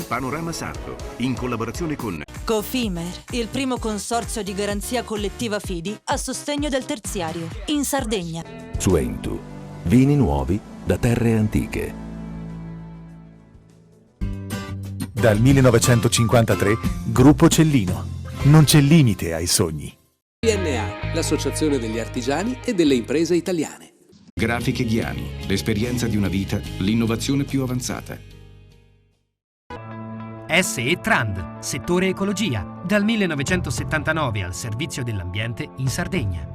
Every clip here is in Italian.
Panorama Sardo, in collaborazione con Cofimer, il primo consorzio di garanzia collettiva fidi a sostegno del terziario, in Sardegna. Suentu, vini nuovi da terre antiche. Dal 1953, Gruppo Cellino. Non c'è limite ai sogni. PNA, l'associazione degli artigiani e delle imprese italiane. Grafiche Ghiani, l'esperienza di una vita, l'innovazione più avanzata. SE Trand, settore ecologia, dal 1979 al servizio dell'ambiente in Sardegna.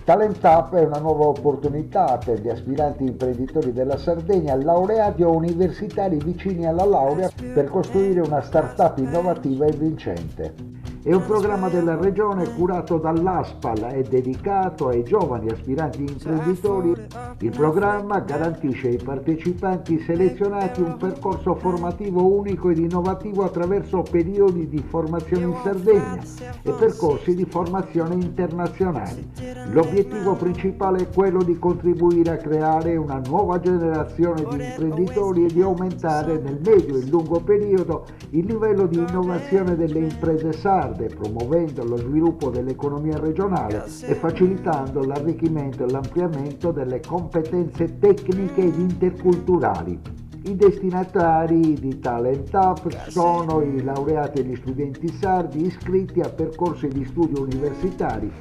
Talent Up è una nuova opportunità per gli aspiranti imprenditori della Sardegna, laureati o universitari vicini alla laurea, per costruire una startup innovativa e vincente. È un programma della Regione curato dall'ASPAL e dedicato ai giovani aspiranti imprenditori. Il programma garantisce ai partecipanti selezionati un percorso formativo unico ed innovativo attraverso periodi di formazione in Sardegna e percorsi di formazione internazionali. L'obiettivo principale è quello di contribuire a creare una nuova generazione di imprenditori e di aumentare nel medio e lungo periodo il livello di innovazione delle imprese sarde, promuovendo lo sviluppo dell'economia regionale e facilitando l'arricchimento e l'ampliamento delle competenze tecniche ed interculturali. I destinatari di Talent Up sono i laureati e gli studenti sardi iscritti a percorsi di studio universitari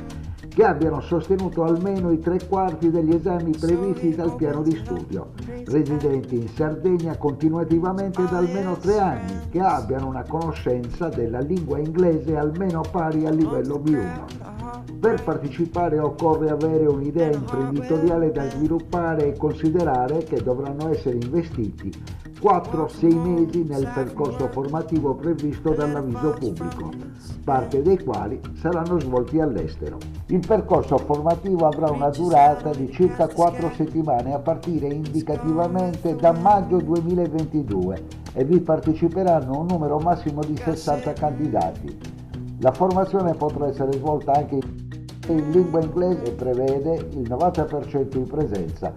che abbiano sostenuto almeno i 3/4 degli esami previsti dal piano di studio, residenti in Sardegna continuativamente da almeno 3 anni, che abbiano una conoscenza della lingua inglese almeno pari al livello B1. Per partecipare occorre avere un'idea imprenditoriale da sviluppare e considerare che dovranno essere investiti 4-6 mesi nel percorso formativo previsto dall'avviso pubblico, parte dei quali saranno svolti all'estero. Il percorso formativo avrà una durata di circa 4 settimane a partire indicativamente da maggio 2022 e vi parteciperanno un numero massimo di 60 candidati. La formazione potrà essere svolta anche in lingua inglese e prevede il 90% in presenza.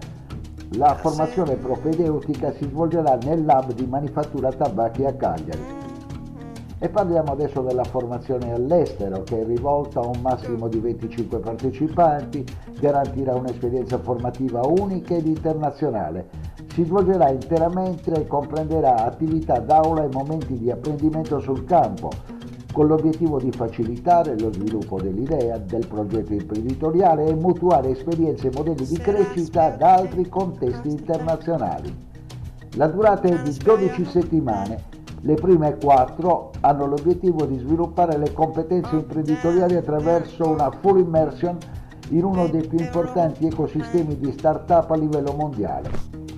La formazione propedeutica si svolgerà nel lab di manifattura tabacchi a Cagliari. E parliamo adesso della formazione all'estero, che è rivolta a un massimo di 25 partecipanti, garantirà un'esperienza formativa unica ed internazionale. Si svolgerà interamente e comprenderà attività d'aula e momenti di apprendimento sul campo, con l'obiettivo di facilitare lo sviluppo dell'idea, del progetto imprenditoriale e mutuare esperienze e modelli di crescita da altri contesti internazionali. La durata è di 12 settimane. Le prime 4 hanno l'obiettivo di sviluppare le competenze imprenditoriali attraverso una full immersion in uno dei più importanti ecosistemi di start-up a livello mondiale.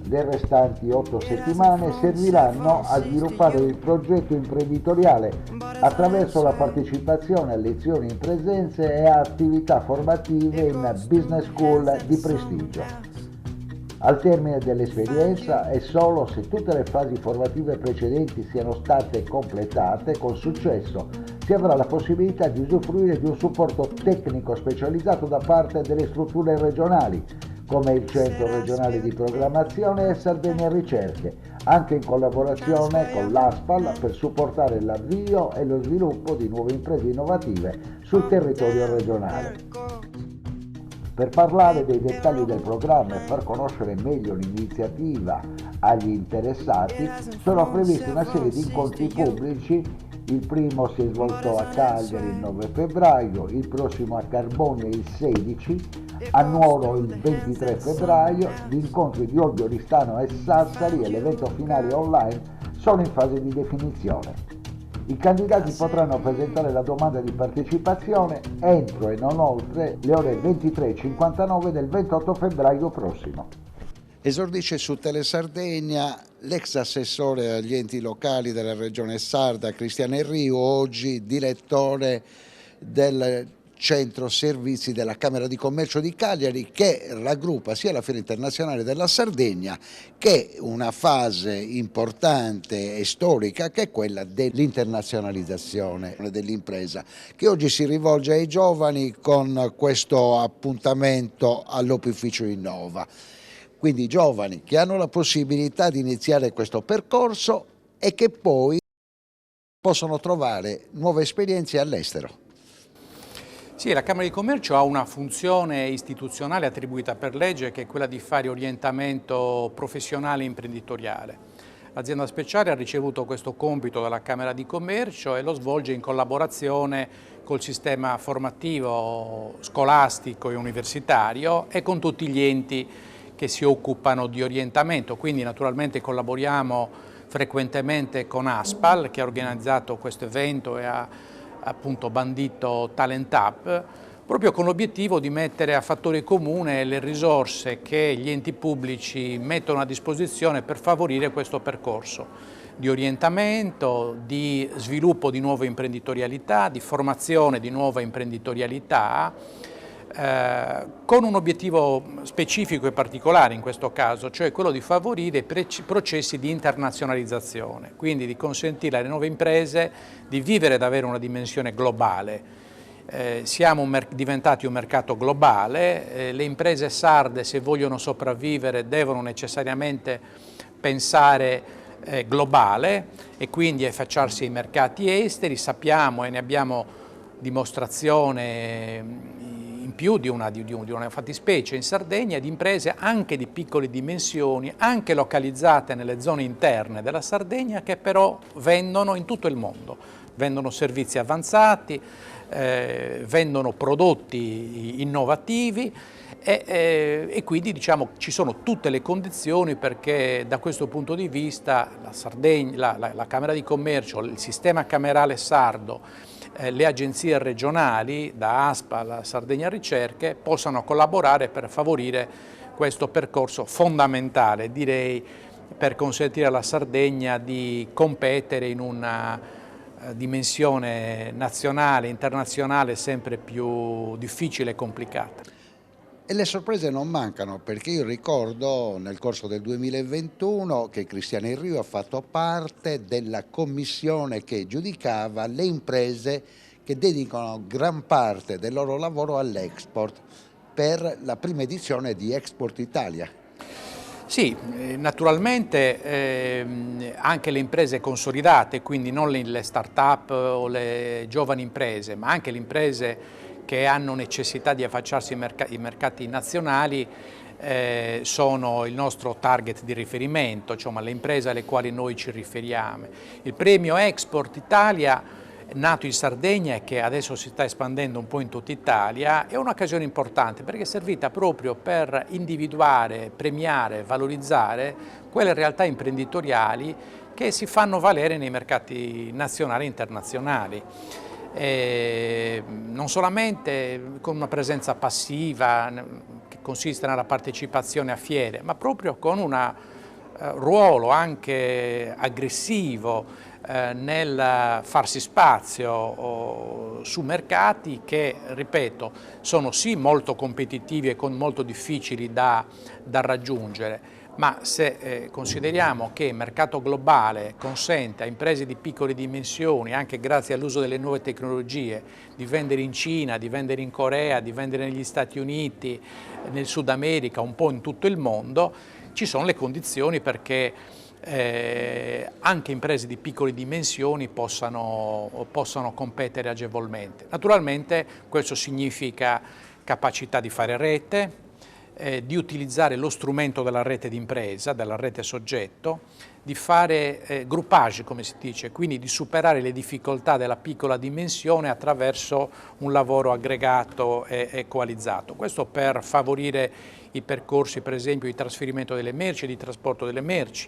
Le restanti 8 settimane serviranno a sviluppare il progetto imprenditoriale attraverso la partecipazione a lezioni in presenza e a attività formative in business school di prestigio. Al termine dell'esperienza, e solo se tutte le fasi formative precedenti siano state completate con successo, si avrà la possibilità di usufruire di un supporto tecnico specializzato da parte delle strutture regionali, come il Centro Regionale di Programmazione e Sardegna Ricerche, anche in collaborazione con l'ASPAL per supportare l'avvio e lo sviluppo di nuove imprese innovative sul territorio regionale. Per parlare dei dettagli del programma e far conoscere meglio l'iniziativa agli interessati, sono previsti una serie di incontri pubblici Il primo si è svolto a Cagliari il 9 febbraio, il prossimo a Carbonia il 16, a Nuoro il 23 febbraio, gli incontri di Olbia Oristano e Sassari e l'evento finale online sono in fase di definizione. I candidati potranno presentare la domanda di partecipazione entro e non oltre le ore 23:59 del 28 febbraio prossimo. Esordisce su Telesardegna l'ex assessore agli enti locali della regione sarda Cristian Enriu, oggi direttore del centro servizi della Camera di Commercio di Cagliari, che raggruppa sia la Fiera Internazionale della Sardegna che una fase importante e storica che è quella dell'internazionalizzazione dell'impresa, che oggi si rivolge ai giovani con questo appuntamento all'Opificio Innova. Quindi giovani che hanno la possibilità di iniziare questo percorso e che poi possono trovare nuove esperienze all'estero. Sì, la Camera di Commercio ha una funzione istituzionale attribuita per legge, che è quella di fare orientamento professionale e imprenditoriale. L'azienda speciale ha ricevuto questo compito dalla Camera di Commercio e lo svolge in collaborazione col sistema formativo scolastico e universitario e con tutti gli enti che si occupano di orientamento. Quindi naturalmente collaboriamo frequentemente con ASPAL, che ha organizzato questo evento e ha appunto bandito Talent Up, proprio con l'obiettivo di mettere a fattore comune le risorse che gli enti pubblici mettono a disposizione per favorire questo percorso di orientamento, di sviluppo di nuova imprenditorialità, di formazione di nuova imprenditorialità, con un obiettivo specifico e particolare in questo caso, cioè quello di favorire processi di internazionalizzazione, quindi di consentire alle nuove imprese di vivere ed avere una dimensione globale. Siamo diventati un mercato globale, le imprese sarde, se vogliono sopravvivere, devono necessariamente pensare globale e quindi affacciarsi ai mercati esteri. Sappiamo e ne abbiamo dimostrazione in più di una fattispecie in Sardegna di imprese anche di piccole dimensioni, anche localizzate nelle zone interne della Sardegna, che però vendono in tutto il mondo, vendono servizi avanzati, vendono prodotti innovativi e quindi diciamo ci sono tutte le condizioni perché da questo punto di vista la Camera di Commercio, il sistema camerale sardo, le agenzie regionali, da ASPAL a Sardegna Ricerche, possano collaborare per favorire questo percorso fondamentale, direi, per consentire alla Sardegna di competere in una dimensione nazionale, internazionale sempre più difficile e complicata. E le sorprese non mancano, perché io ricordo nel corso del 2021 che Cristian Enriu ha fatto parte della commissione che giudicava le imprese che dedicano gran parte del loro lavoro all'export per la prima edizione di Export Italia. Sì, naturalmente anche le imprese consolidate, quindi non le start-up o le giovani imprese, ma anche le imprese che hanno necessità di affacciarsi ai mercati nazionali sono il nostro target di riferimento, insomma le imprese alle quali noi ci riferiamo. Il premio Export Italia, nato in Sardegna e che adesso si sta espandendo un po' in tutta Italia, è un'occasione importante perché è servita proprio per individuare, premiare, valorizzare quelle realtà imprenditoriali che si fanno valere nei mercati nazionali e internazionali. Non solamente con una presenza passiva che consiste nella partecipazione a fiere, ma proprio con un ruolo anche aggressivo nel farsi spazio su mercati che, ripeto, sono sì molto competitivi e molto difficili da raggiungere, ma se consideriamo che il mercato globale consente a imprese di piccole dimensioni, anche grazie all'uso delle nuove tecnologie, di vendere in Cina, di vendere in Corea, di vendere negli Stati Uniti, nel Sud America, un po' in tutto il mondo, ci sono le condizioni perché anche imprese di piccole dimensioni possano competere agevolmente. Naturalmente questo significa capacità di fare rete, di utilizzare lo strumento della rete d'impresa, della rete soggetto, di fare groupage, come si dice, quindi di superare le difficoltà della piccola dimensione attraverso un lavoro aggregato e coalizzato. Questo per favorire i percorsi, per esempio, di trasferimento delle merci e di trasporto delle merci,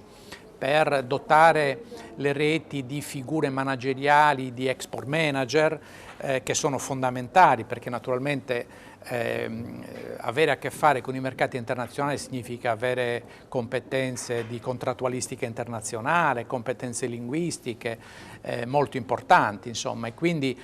per dotare le reti di figure manageriali, di export manager, che sono fondamentali, perché naturalmente avere a che fare con i mercati internazionali significa avere competenze di contrattualistica internazionale, competenze linguistiche molto importanti, insomma, e quindi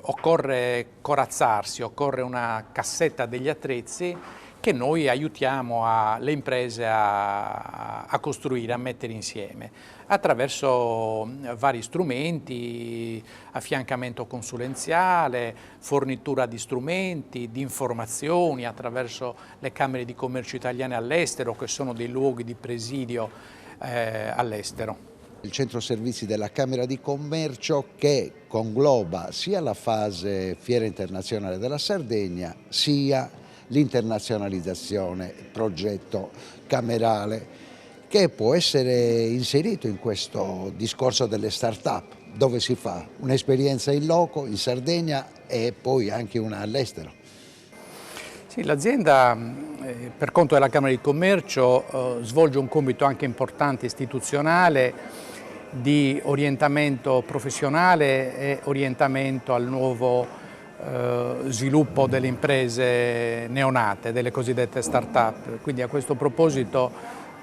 occorre corazzarsi, occorre una cassetta degli attrezzi che noi aiutiamo le imprese a costruire, a mettere insieme, attraverso vari strumenti, affiancamento consulenziale, fornitura di strumenti, di informazioni, attraverso le Camere di Commercio italiane all'estero, che sono dei luoghi di presidio all'estero. Il centro servizi della Camera di Commercio, che congloba sia la fase Fiera Internazionale della Sardegna, sia l'internazionalizzazione, progetto camerale, che può essere inserito in questo discorso delle start-up, dove si fa un'esperienza in loco, in Sardegna, e poi anche una all'estero. Sì, l'azienda, per conto della Camera di Commercio, svolge un compito anche importante istituzionale di orientamento professionale e orientamento al nuovo sviluppo delle imprese neonate, delle cosiddette start-up. Quindi a questo proposito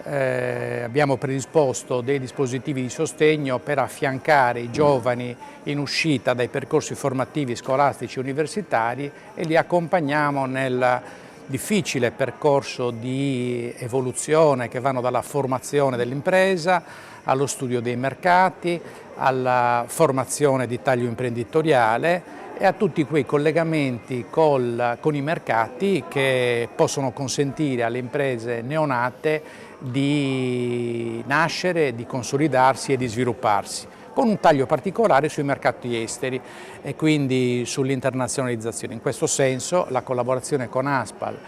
abbiamo predisposto dei dispositivi di sostegno per affiancare i giovani in uscita dai percorsi formativi scolastici e universitari e li accompagniamo nel difficile percorso di evoluzione che vanno dalla formazione dell'impresa allo studio dei mercati, alla formazione di taglio imprenditoriale e a tutti quei collegamenti con i mercati che possono consentire alle imprese neonate di nascere, di consolidarsi e di svilupparsi, con un taglio particolare sui mercati esteri e quindi sull'internazionalizzazione. In questo senso la collaborazione con ASPAL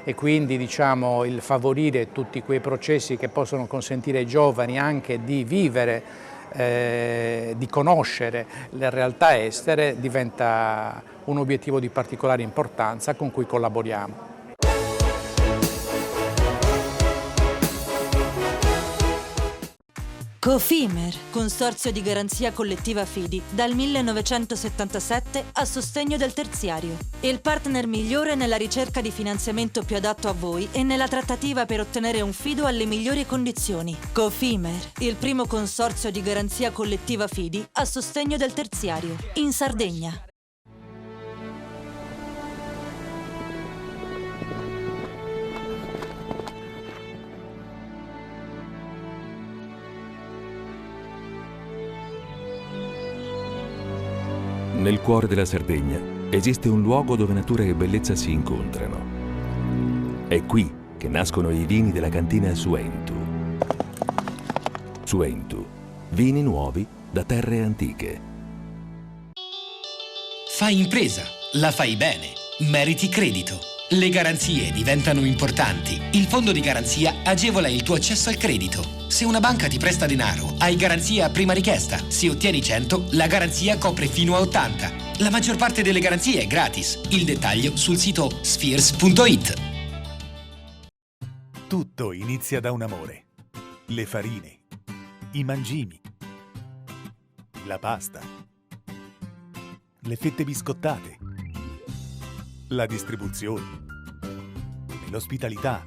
e quindi diciamo il favorire tutti quei processi che possono consentire ai giovani anche di vivere, di conoscere le realtà estere, diventa un obiettivo di particolare importanza con cui collaboriamo. Cofimer, consorzio di garanzia collettiva Fidi, dal 1977 a sostegno del terziario. Il partner migliore nella ricerca di finanziamento più adatto a voi e nella trattativa per ottenere un fido alle migliori condizioni. Cofimer, il primo consorzio di garanzia collettiva Fidi a sostegno del terziario, in Sardegna. Nel cuore della Sardegna esiste un luogo dove natura e bellezza si incontrano. È qui che nascono i vini della cantina Suentu. Suentu, vini nuovi da terre antiche. Fai impresa, la fai bene, meriti credito. Le garanzie diventano importanti. Il fondo di garanzia agevola il tuo accesso al credito. Se una banca ti presta denaro, hai garanzia a prima richiesta. Se ottieni 100, la garanzia copre fino a 80. La maggior parte delle garanzie è gratis. Il dettaglio sul sito spheres.it. Tutto inizia da un amore. Le farine, i mangimi, la pasta, le fette biscottate, la distribuzione, l'ospitalità.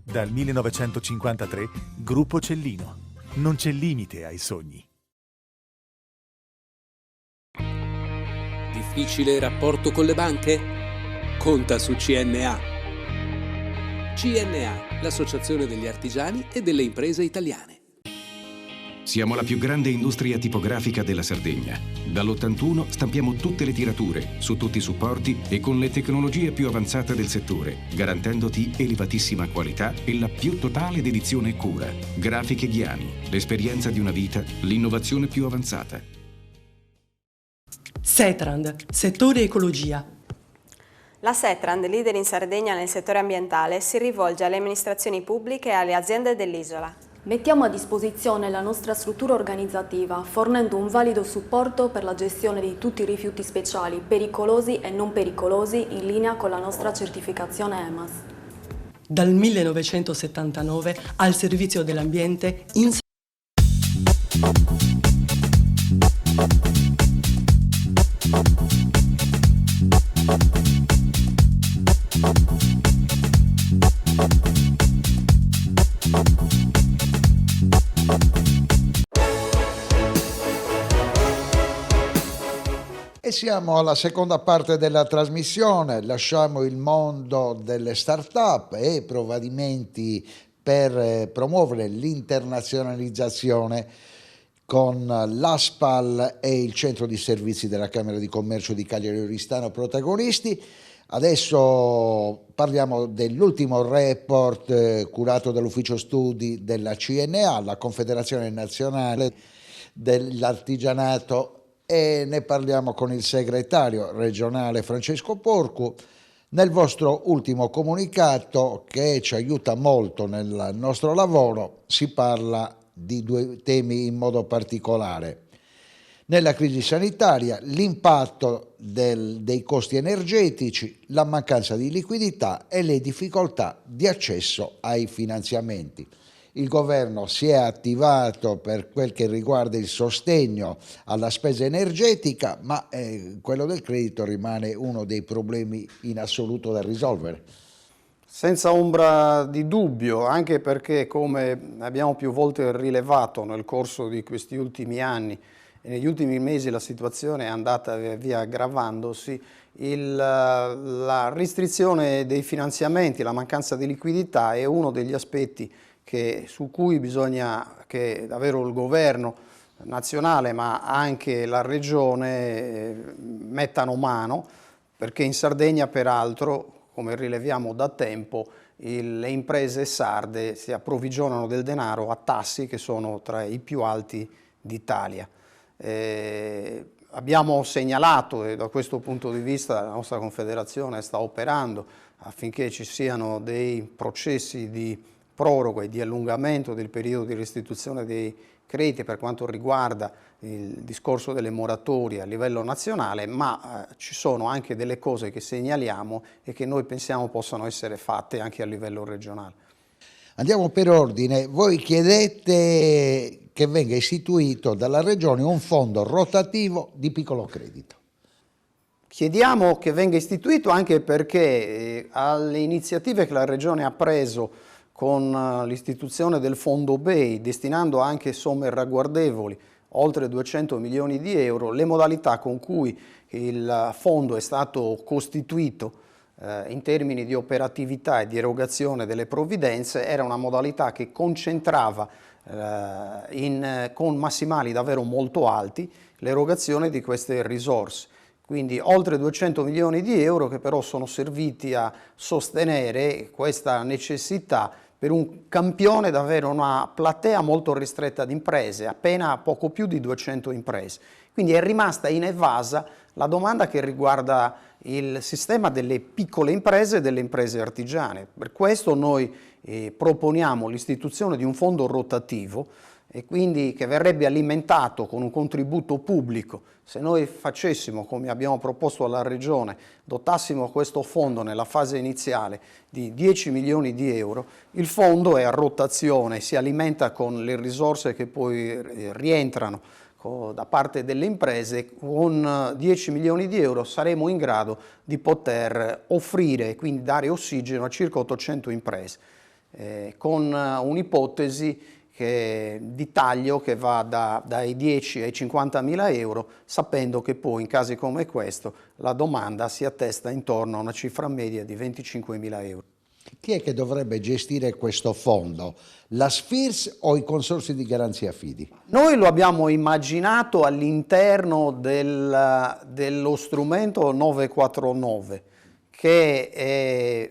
Dal 1953, Gruppo Cellino. Non c'è limite ai sogni. Difficile rapporto con le banche? Conta su CNA. CNA, l'associazione degli artigiani e delle imprese italiane. Siamo la più grande industria tipografica della Sardegna. Dall'81 stampiamo tutte le tirature, su tutti i supporti e con le tecnologie più avanzate del settore, garantendoti elevatissima qualità e la più totale dedizione e cura. Grafiche Ghiani, l'esperienza di una vita, l'innovazione più avanzata. Setrand, settore ecologia. La Setrand, leader in Sardegna nel settore ambientale, si rivolge alle amministrazioni pubbliche e alle aziende dell'isola. Mettiamo a disposizione la nostra struttura organizzativa, fornendo un valido supporto per la gestione di tutti i rifiuti speciali, pericolosi e non pericolosi, in linea con la nostra certificazione EMAS. Dal 1979 al servizio dell'ambiente in E siamo alla seconda parte della trasmissione, lasciamo il mondo delle start-up e provvedimenti per promuovere l'internazionalizzazione con l'ASPAL e il centro di servizi della Camera di Commercio di Cagliari Oristano protagonisti. Adesso parliamo dell'ultimo report curato dall'ufficio studi della CNA, la Confederazione Nazionale dell'Artigianato, e ne parliamo con il segretario regionale Francesco Porcu. Nel vostro ultimo comunicato, che ci aiuta molto nel nostro lavoro, si parla di due temi in modo particolare. Nella crisi sanitaria, l'impatto dei costi energetici, la mancanza di liquidità e le difficoltà di accesso ai finanziamenti. Il governo si è attivato per quel che riguarda il sostegno alla spesa energetica, ma quello del credito rimane uno dei problemi in assoluto da risolvere. Senza ombra di dubbio, anche perché, come abbiamo più volte rilevato nel corso di questi ultimi anni e negli ultimi mesi, la situazione è andata via via aggravandosi, la restrizione dei finanziamenti, la mancanza di liquidità è uno degli aspetti su cui bisogna che davvero il governo nazionale, ma anche la regione, mettano mano, perché in Sardegna, peraltro, come rileviamo da tempo, le imprese sarde si approvvigionano del denaro a tassi che sono tra i più alti d'Italia. Abbiamo segnalato, e da questo punto di vista la nostra Confederazione sta operando affinché ci siano dei processi di proroga e di allungamento del periodo di restituzione dei crediti per quanto riguarda il discorso delle moratorie a livello nazionale, ma ci sono anche delle cose che segnaliamo e che noi pensiamo possano essere fatte anche a livello regionale. Andiamo per ordine. Voi chiedete che venga istituito dalla Regione un fondo rotativo di piccolo credito. Chiediamo che venga istituito anche perché alle iniziative che la Regione ha preso con l'istituzione del fondo BEI, destinando anche somme ragguardevoli, oltre 200 milioni di euro, le modalità con cui il fondo è stato costituito in termini di operatività e di erogazione delle provvidenze era una modalità che concentrava con massimali davvero molto alti l'erogazione di queste risorse. Quindi oltre 200 milioni di euro che però sono serviti a sostenere questa necessità per un campione, davvero una platea molto ristretta di imprese, appena poco più di 200 imprese. Quindi è rimasta inevasa la domanda che riguarda il sistema delle piccole imprese e delle imprese artigiane. Per questo noi proponiamo l'istituzione di un fondo rotativo e quindi che verrebbe alimentato con un contributo pubblico. Se noi facessimo, come abbiamo proposto alla Regione, dotassimo questo fondo nella fase iniziale di 10 milioni di euro, il fondo è a rotazione, si alimenta con le risorse che poi rientrano da parte delle imprese. Con 10 milioni di euro saremo in grado di poter offrire e quindi dare ossigeno a circa 800 imprese, con un'ipotesi di taglio che va dai 10 ai 50 mila euro, sapendo che poi in casi come questo la domanda si attesta intorno a una cifra media di 25 mila euro. Chi è che dovrebbe gestire questo fondo? La SFIRS o i consorzi di garanzia fidi? Noi lo abbiamo immaginato all'interno dello strumento 949, che è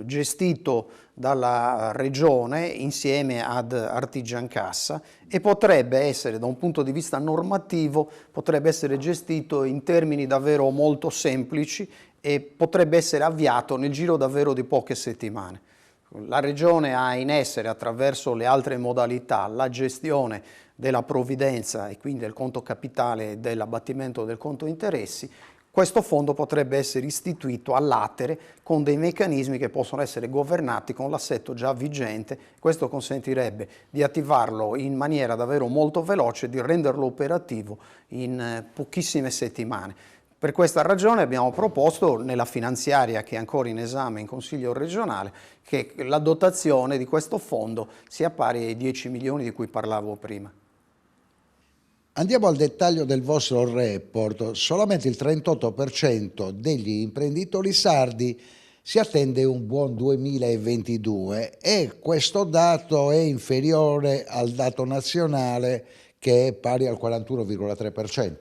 gestito dalla Regione insieme ad Artigiancassa e potrebbe essere, da un punto di vista normativo, potrebbe essere gestito in termini davvero molto semplici e potrebbe essere avviato nel giro davvero di poche settimane. La Regione ha in essere, attraverso le altre modalità, la gestione della provvidenza e quindi del conto capitale e dell'abbattimento del conto interessi. Questo fondo potrebbe essere istituito all'atere con dei meccanismi che possono essere governati con l'assetto già vigente. Questo consentirebbe di attivarlo in maniera davvero molto veloce e di renderlo operativo in pochissime settimane. Per questa ragione abbiamo proposto nella finanziaria che è ancora in esame in Consiglio regionale che la dotazione di questo fondo sia pari ai 10 milioni di cui parlavo prima. Andiamo al dettaglio del vostro report. Solamente il 38% degli imprenditori sardi si attende un buon 2022 e questo dato è inferiore al dato nazionale che è pari al 41,3%.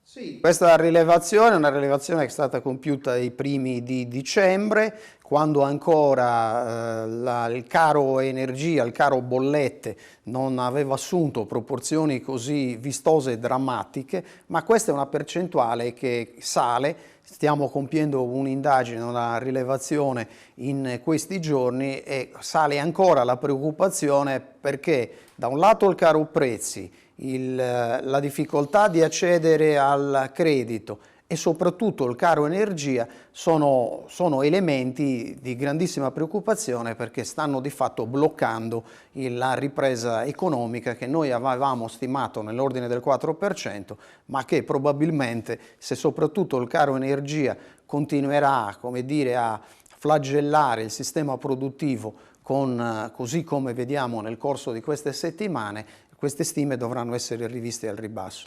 Sì, questa rilevazione è una rilevazione che è stata compiuta ai primi di dicembre, quando ancora il caro energia, il caro bollette non aveva assunto proporzioni così vistose e drammatiche, ma questa è una percentuale che sale. Stiamo compiendo un'indagine, una rilevazione in questi giorni e sale ancora la preoccupazione perché da un lato il caro prezzi, la difficoltà di accedere al credito e soprattutto il caro energia sono elementi di grandissima preoccupazione perché stanno di fatto bloccando la ripresa economica che noi avevamo stimato nell'ordine del 4%, ma che probabilmente se soprattutto il caro energia continuerà, come dire, a flagellare il sistema produttivo così come vediamo nel corso di queste settimane, queste stime dovranno essere riviste al ribasso.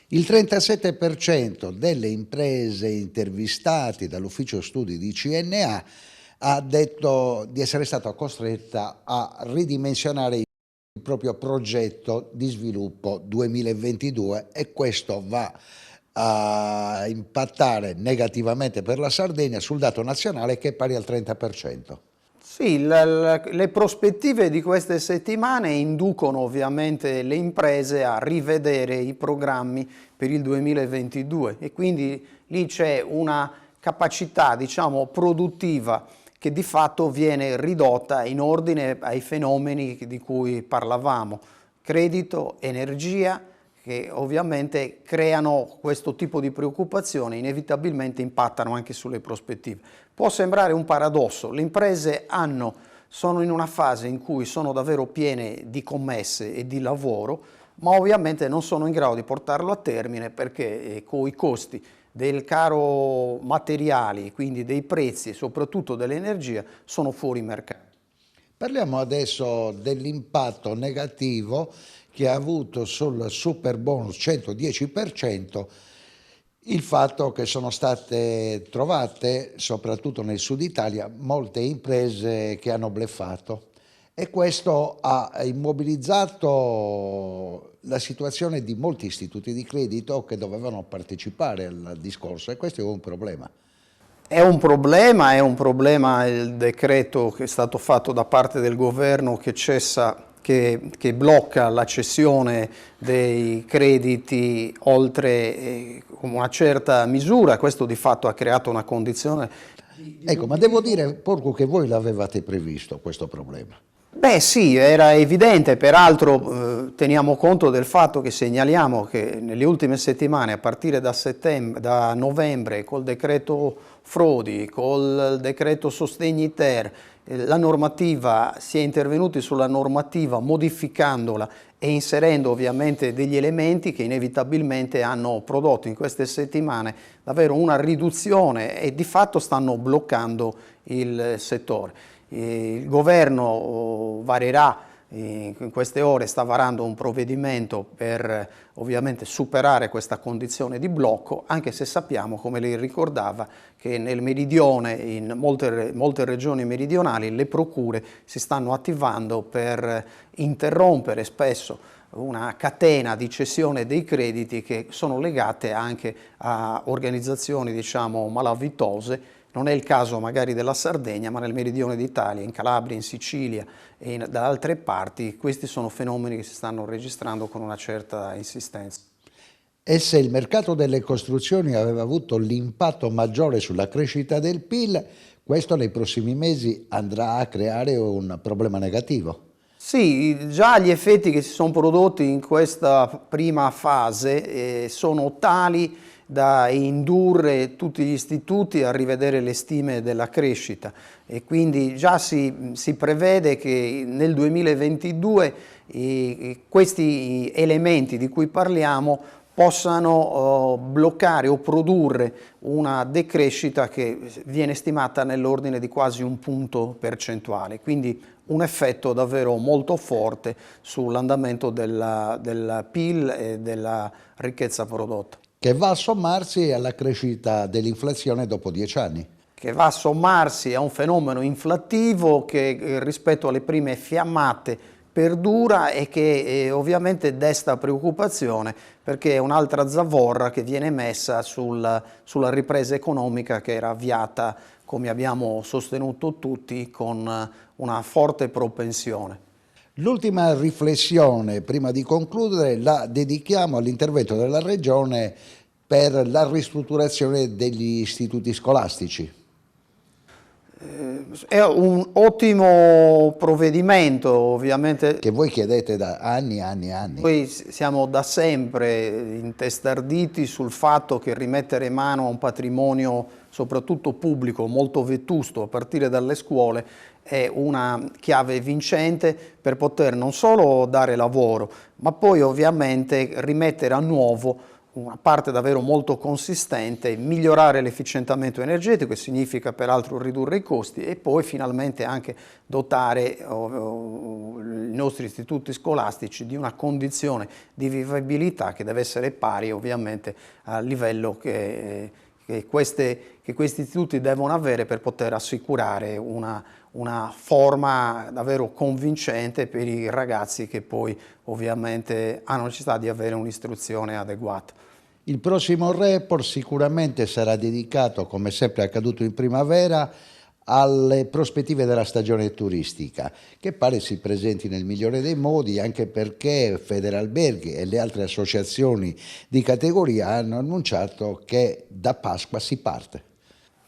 Il 37% delle imprese intervistate dall'ufficio studi di CNA ha detto di essere stata costretta a ridimensionare il proprio progetto di sviluppo 2022 e questo va a impattare negativamente per la Sardegna sul dato nazionale che è pari al 30%. Sì, le prospettive di queste settimane inducono ovviamente le imprese a rivedere i programmi per il 2022 e quindi lì c'è una capacità, diciamo, produttiva che di fatto viene ridotta in ordine ai fenomeni di cui parlavamo, credito, energia, che ovviamente creano questo tipo di preoccupazione, inevitabilmente impattano anche sulle prospettive. Può sembrare un paradosso, le imprese sono in una fase in cui sono davvero piene di commesse e di lavoro, ma ovviamente non sono in grado di portarlo a termine perché con i costi del caro materiali, quindi dei prezzi e soprattutto dell'energia, sono fuori mercato. Parliamo adesso dell'impatto negativo che ha avuto sul super bonus 110% il fatto che sono state trovate, soprattutto nel sud Italia, molte imprese che hanno bleffato e questo ha immobilizzato la situazione di molti istituti di credito che dovevano partecipare al discorso e questo è un problema. È un problema il decreto che è stato fatto da parte del governo che blocca la cessione dei crediti oltre una certa misura. Questo di fatto ha creato una condizione. Ecco, ma devo dire, Porcu, che voi l'avevate previsto questo problema. Beh sì, era evidente, peraltro teniamo conto del fatto che segnaliamo che nelle ultime settimane, a partire da novembre, col decreto frodi, col decreto sostegni ter, la normativa, si è intervenuti sulla normativa modificandola e inserendo ovviamente degli elementi che inevitabilmente hanno prodotto in queste settimane davvero una riduzione e di fatto stanno bloccando il settore. Il governo varerà, in queste ore sta varando un provvedimento per ovviamente superare questa condizione di blocco, anche se sappiamo, come lei ricordava, che nel meridione, in molte regioni meridionali, le procure si stanno attivando per interrompere spesso una catena di cessione dei crediti che sono legate anche a organizzazioni, diciamo, malavitose. Non è il caso magari della Sardegna, ma nel meridione d'Italia, in Calabria, in Sicilia e da altre parti, questi sono fenomeni che si stanno registrando con una certa insistenza. E se il mercato delle costruzioni aveva avuto l'impatto maggiore sulla crescita del PIL, questo nei prossimi mesi andrà a creare un problema negativo. Sì, già gli effetti che si sono prodotti in questa prima fase sono tali da indurre tutti gli istituti a rivedere le stime della crescita e quindi già si prevede che nel 2022 questi elementi di cui parliamo possano bloccare o produrre una decrescita che viene stimata nell'ordine di quasi 1 punto percentuale, quindi un effetto davvero molto forte sull'andamento del PIL e della ricchezza prodotta. Che va a sommarsi alla crescita dell'inflazione dopo 10 anni. Che va a sommarsi a un fenomeno inflattivo che rispetto alle prime fiammate perdura e che ovviamente desta preoccupazione perché è un'altra zavorra che viene messa sulla ripresa economica che era avviata, come abbiamo sostenuto tutti, con una forte propensione. L'ultima riflessione, prima di concludere, la dedichiamo all'intervento della Regione per la ristrutturazione degli istituti scolastici. È un ottimo provvedimento, ovviamente. Che voi chiedete da anni. Noi siamo da sempre intestarditi sul fatto che rimettere mano a un patrimonio, soprattutto pubblico, molto vetusto, a partire dalle scuole, è una chiave vincente per poter non solo dare lavoro, ma poi ovviamente rimettere a nuovo una parte davvero molto consistente, migliorare l'efficientamento energetico, che significa peraltro ridurre i costi, e poi finalmente anche dotare i nostri istituti scolastici di una condizione di vivibilità che deve essere pari ovviamente al livello che questi istituti devono avere per poter assicurare una forma davvero convincente per i ragazzi che poi ovviamente hanno necessità di avere un'istruzione adeguata. Il prossimo report sicuramente sarà dedicato, come sempre è accaduto in primavera, alle prospettive della stagione turistica, che pare si presenti nel migliore dei modi, anche perché Federalberghi e le altre associazioni di categoria hanno annunciato che da Pasqua si parte.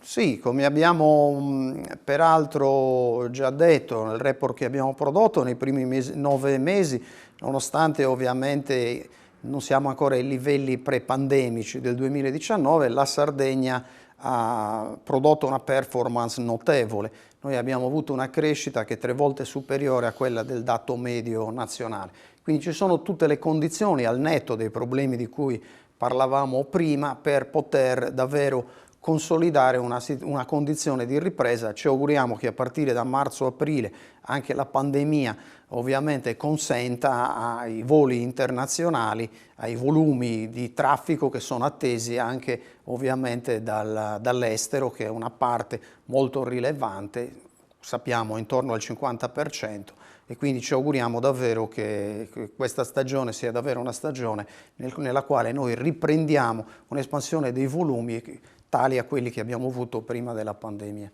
Sì, come abbiamo peraltro già detto nel report che abbiamo prodotto nei primi 9 mesi, nonostante ovviamente non siamo ancora ai livelli pre-pandemici del 2019, la Sardegna ha prodotto una performance notevole. Noi abbiamo avuto una crescita che è 3 volte superiore a quella del dato medio nazionale. Quindi ci sono tutte le condizioni, al netto dei problemi di cui parlavamo prima, per poter davvero consolidare una condizione di ripresa. Ci auguriamo che a partire da marzo-aprile anche la pandemia ovviamente consenta ai voli internazionali, ai volumi di traffico che sono attesi anche ovviamente dall'estero, che è una parte molto rilevante, sappiamo intorno al 50%, e quindi ci auguriamo davvero che questa stagione sia davvero una stagione nella quale noi riprendiamo un'espansione dei volumi tali a quelli che abbiamo avuto prima della pandemia.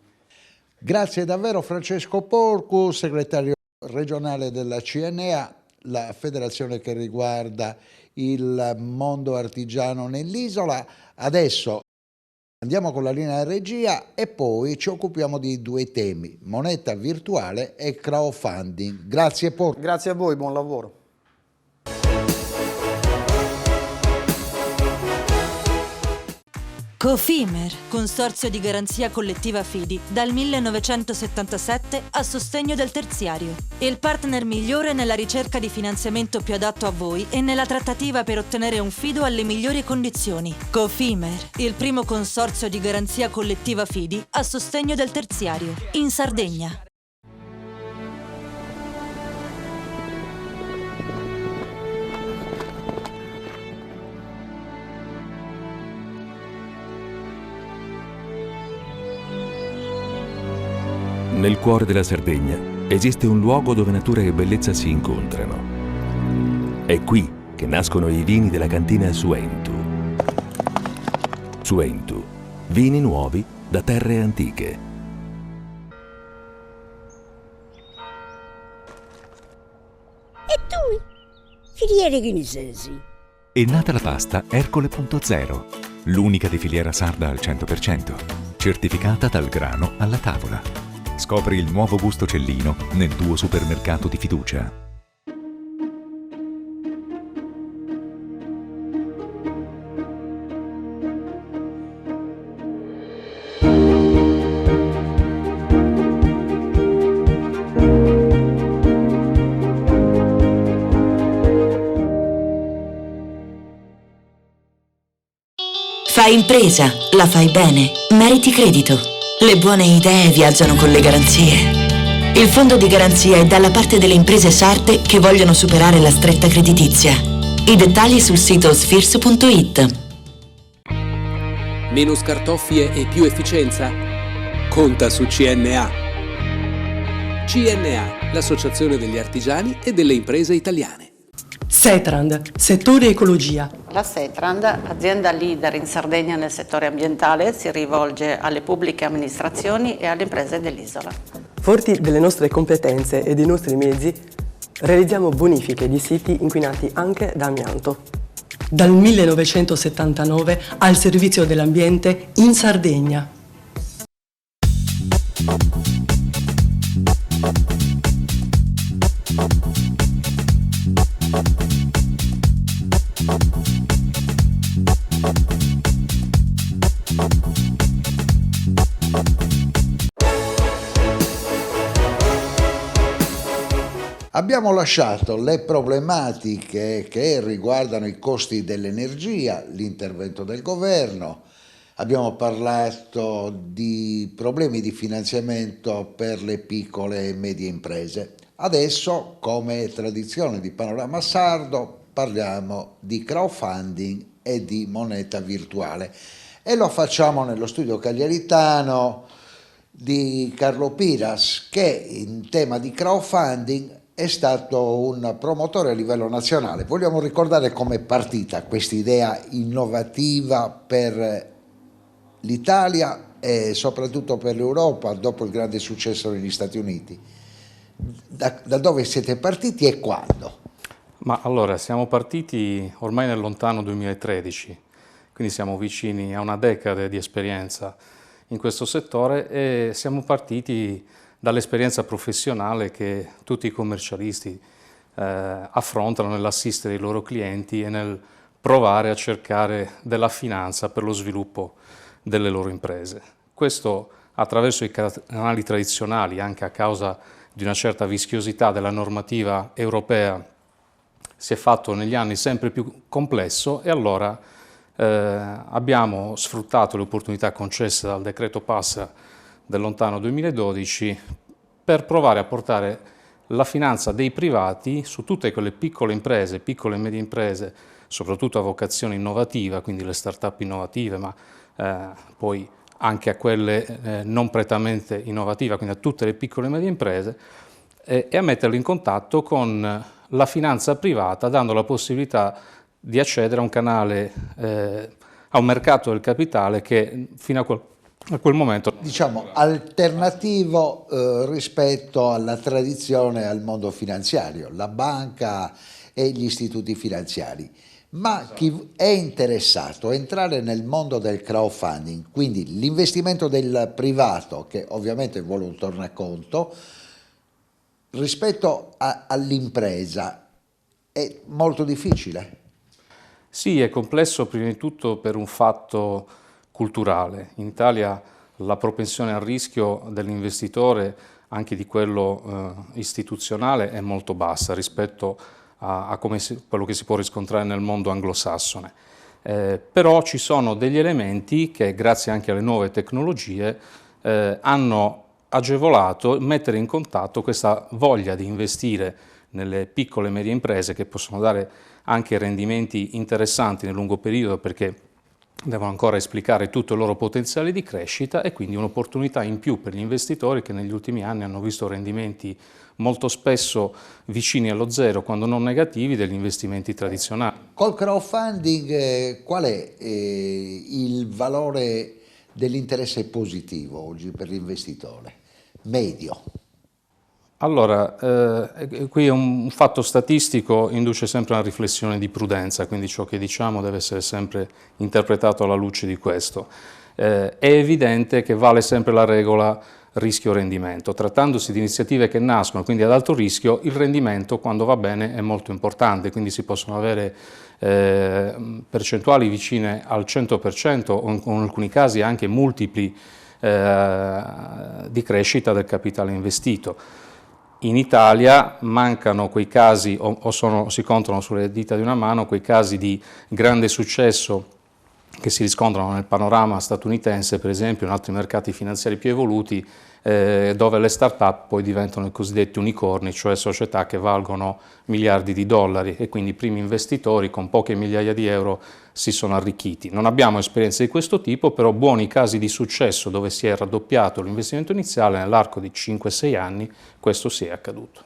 Grazie davvero Francesco Porcu, segretario regionale della CNA, la federazione che riguarda il mondo artigiano nell'isola. Adesso andiamo con la linea di regia e poi ci occupiamo di 2 temi, moneta virtuale e crowdfunding. Grazie Porcu. Grazie a voi, buon lavoro. Cofimer, consorzio di garanzia collettiva Fidi, dal 1977 a sostegno del terziario. Il partner migliore nella ricerca di finanziamento più adatto a voi e nella trattativa per ottenere un fido alle migliori condizioni. Cofimer, il primo consorzio di garanzia collettiva Fidi a sostegno del terziario, in Sardegna. Nel cuore della Sardegna esiste un luogo dove natura e bellezza si incontrano. È qui che nascono i vini della cantina Suentu. Suentu, vini nuovi da terre antiche. E tu? Filiere che ne sei? È nata la pasta Ercole.0, l'unica di filiera sarda al 100%, certificata dal grano alla tavola. Scopri il nuovo gusto Cellino nel tuo supermercato di fiducia. Fai impresa, la fai bene, meriti credito. Le buone idee viaggiano con le garanzie. Il fondo di garanzia è dalla parte delle imprese sarde che vogliono superare la stretta creditizia. I dettagli sul sito sfirso.it. Meno scartoffie e più efficienza? Conta su CNA. CNA, l'associazione degli artigiani e delle imprese italiane. Setrand, settore ecologia. La Setrand, azienda leader in Sardegna nel settore ambientale, si rivolge alle pubbliche amministrazioni e alle imprese dell'isola. Forti delle nostre competenze e dei nostri mezzi, realizziamo bonifiche di siti inquinati anche da amianto. Dal 1979 al servizio dell'ambiente in Sardegna. Abbiamo lasciato le problematiche che riguardano i costi dell'energia, l'intervento del governo, abbiamo parlato di problemi di finanziamento per le piccole e medie imprese. Adesso, come tradizione di Panorama Sardo, parliamo di crowdfunding e di moneta virtuale e lo facciamo nello studio cagliaritano di Carlo Piras, che in tema di crowdfunding è stato un promotore a livello nazionale. Vogliamo ricordare come è partita questa idea innovativa per l'Italia e soprattutto per l'Europa dopo il grande successo negli Stati Uniti. Da dove siete partiti e quando? Ma allora, siamo partiti ormai nel lontano 2013, quindi siamo vicini a una decade di esperienza in questo settore e siamo partiti dall'esperienza professionale che tutti i commercialisti affrontano nell'assistere i loro clienti e nel provare a cercare della finanza per lo sviluppo delle loro imprese. Questo attraverso i canali tradizionali, anche a causa di una certa vischiosità della normativa europea, si è fatto negli anni sempre più complesso e allora abbiamo sfruttato le opportunità concesse dal decreto Passa del lontano 2012 per provare a portare la finanza dei privati su tutte quelle piccole imprese, piccole e medie imprese, soprattutto a vocazione innovativa, quindi le start-up innovative, ma poi anche a quelle non prettamente innovative, quindi a tutte le piccole e medie imprese, e a metterle in contatto con la finanza privata, dando la possibilità di accedere a un canale, a un mercato del capitale che fino a quel momento, diciamo, alternativo rispetto alla tradizione, al mondo finanziario, la banca e gli istituti finanziari. Ma chi è interessato a entrare nel mondo del crowdfunding, quindi l'investimento del privato, che ovviamente vuole un tornaconto, rispetto all'impresa, è molto difficile? Sì, è complesso prima di tutto per un fatto culturale. In Italia la propensione al rischio dell'investitore, anche di quello istituzionale, è molto bassa rispetto a quello che si può riscontrare nel mondo anglosassone. Però ci sono degli elementi che, grazie anche alle nuove tecnologie, hanno agevolato mettere in contatto questa voglia di investire nelle piccole e medie imprese che possono dare anche rendimenti interessanti nel lungo periodo perché devono ancora esplicare tutto il loro potenziale di crescita e quindi un'opportunità in più per gli investitori che negli ultimi anni hanno visto rendimenti molto spesso vicini allo zero, quando non negativi, degli investimenti tradizionali. Col crowdfunding qual è il valore dell'interesse positivo oggi per l'investitore? Medio? Allora, qui un fatto statistico induce sempre a una riflessione di prudenza, quindi ciò che diciamo deve essere sempre interpretato alla luce di questo. È evidente che vale sempre la regola rischio-rendimento. Trattandosi di iniziative che nascono quindi ad alto rischio, il rendimento, quando va bene, è molto importante, quindi si possono avere percentuali vicine al 100% o in alcuni casi anche multipli di crescita del capitale investito. In Italia mancano quei casi, si contano sulle dita di una mano, quei casi di grande successo che si riscontrano nel panorama statunitense, per esempio, in altri mercati finanziari più evoluti, dove le start-up poi diventano i cosiddetti unicorni, cioè società che valgono miliardi di dollari e quindi i primi investitori con poche migliaia di euro si sono arricchiti. Non abbiamo esperienze di questo tipo, però buoni casi di successo dove si è raddoppiato l'investimento iniziale nell'arco di 5-6 anni, questo sì è accaduto.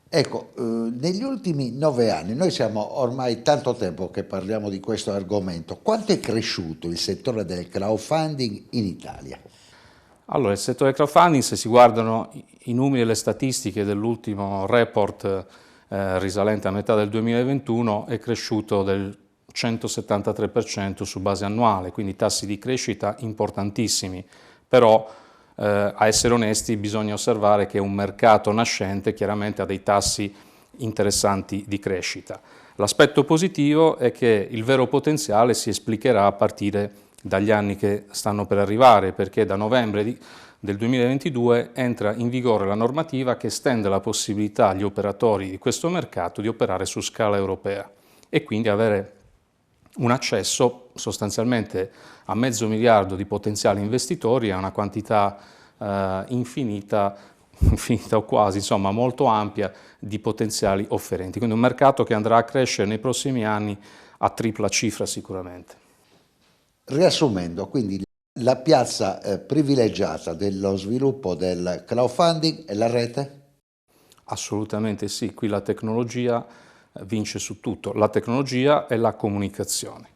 Ecco, negli ultimi 9 anni, noi siamo ormai tanto tempo che parliamo di questo argomento, quanto è cresciuto il settore del crowdfunding in Italia? Allora, il settore del crowdfunding, se si guardano i numeri e le statistiche dell'ultimo report risalente a metà del 2021, è cresciuto del 173% su base annuale, quindi tassi di crescita importantissimi, però a essere onesti bisogna osservare che un mercato nascente chiaramente ha dei tassi interessanti di crescita. L'aspetto positivo è che il vero potenziale si esplicherà a partire dagli anni che stanno per arrivare, perché da novembre del 2022 entra in vigore la normativa che estende la possibilità agli operatori di questo mercato di operare su scala europea e quindi avere un accesso sostanzialmente a 500 miliardi di potenziali investitori, a una quantità infinita o quasi, insomma molto ampia di potenziali offerenti. Quindi un mercato che andrà a crescere nei prossimi anni a tripla cifra sicuramente. Riassumendo, quindi la piazza privilegiata dello sviluppo del crowdfunding è la rete? Assolutamente sì, qui la tecnologia vince su tutto, la tecnologia e la comunicazione.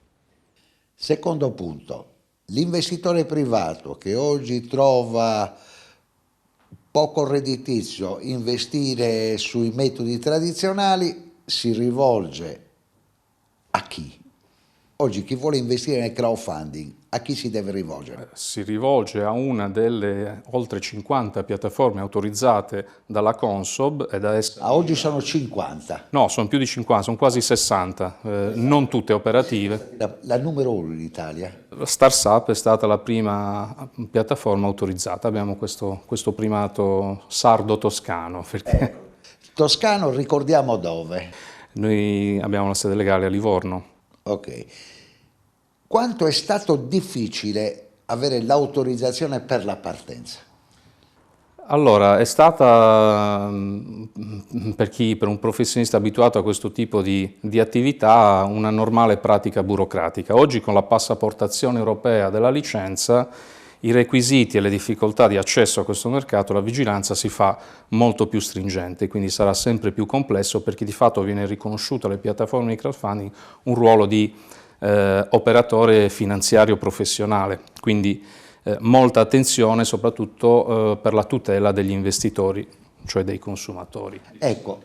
Secondo punto, l'investitore privato che oggi trova poco redditizio investire sui metodi tradizionali si rivolge a chi? Oggi chi vuole investire nel crowdfunding, a chi si deve rivolgere? Si rivolge a una delle oltre 50 piattaforme autorizzate dalla Consob e da oggi sono 50? No, sono più di 50, sono quasi 60, non tutte operative. La numero 1 in Italia? StarSap è stata la prima piattaforma autorizzata, abbiamo questo primato sardo-toscano. Perché... Toscano, ricordiamo dove? Noi abbiamo la sede legale a Livorno. Ok. Quanto è stato difficile avere l'autorizzazione per la partenza? Allora, è stata, per un professionista abituato a questo tipo di attività, una normale pratica burocratica. Oggi con la passaportazione europea della licenza, i requisiti e le difficoltà di accesso a questo mercato, la vigilanza si fa molto più stringente, quindi sarà sempre più complesso perché di fatto viene riconosciuto alle piattaforme di crowdfunding un ruolo di operatore finanziario professionale, quindi molta attenzione soprattutto per la tutela degli investitori, cioè dei consumatori. Ecco,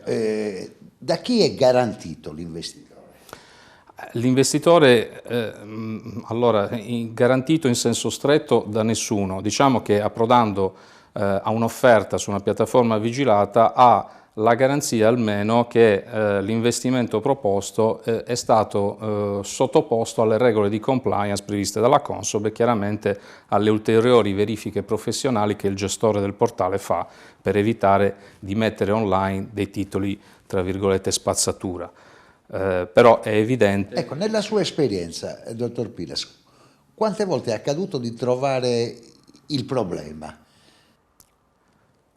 da chi è garantito l'investitore? L'investitore, allora, garantito in senso stretto da nessuno, diciamo che approdando a un'offerta su una piattaforma vigilata ha la garanzia almeno che l'investimento proposto è stato sottoposto alle regole di compliance previste dalla Consob e chiaramente alle ulteriori verifiche professionali che il gestore del portale fa per evitare di mettere online dei titoli, tra virgolette, spazzatura. Però è evidente... Ecco, nella sua esperienza, dottor Pilas, quante volte è accaduto di trovare il problema?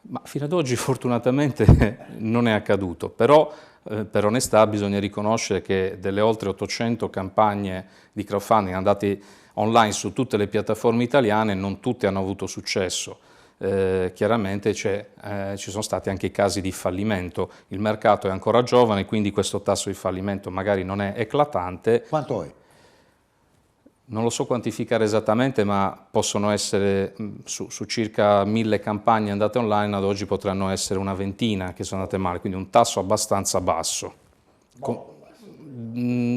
Ma fino ad oggi fortunatamente non è accaduto, però per onestà bisogna riconoscere che delle oltre 800 campagne di crowdfunding andate online su tutte le piattaforme italiane non tutte hanno avuto successo. Chiaramente ci sono stati anche casi di fallimento, il mercato è ancora giovane quindi questo tasso di fallimento magari non è eclatante. Quanto è? Non lo so quantificare esattamente, ma possono essere su circa 1000 campagne andate online, ad oggi potranno essere una ventina che sono andate male, quindi un tasso abbastanza basso.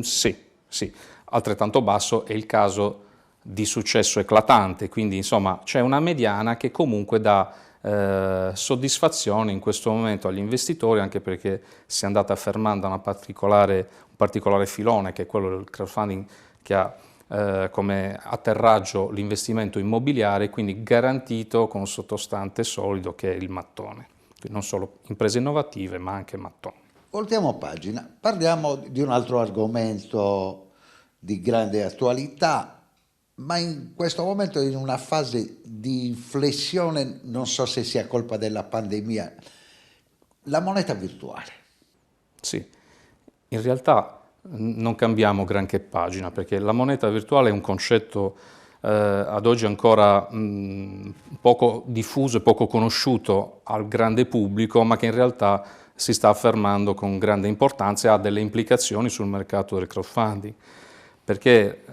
Sì, altrettanto basso è il caso di successo eclatante, quindi insomma c'è una mediana che comunque dà soddisfazione in questo momento agli investitori, anche perché si è andata affermando un particolare filone, che è quello del crowdfunding, che ha come atterraggio l'investimento immobiliare, quindi garantito con un sottostante solido che è il mattone. Quindi non solo imprese innovative, ma anche mattone. Voltiamo pagina, parliamo di un altro argomento di grande attualità, ma in questo momento in una fase di inflessione, non so se sia colpa della pandemia, la moneta virtuale. Sì, in realtà non cambiamo granché pagina, perché la moneta virtuale è un concetto ad oggi ancora poco diffuso e poco conosciuto al grande pubblico, ma che in realtà si sta affermando con grande importanza e ha delle implicazioni sul mercato del crowdfunding, perché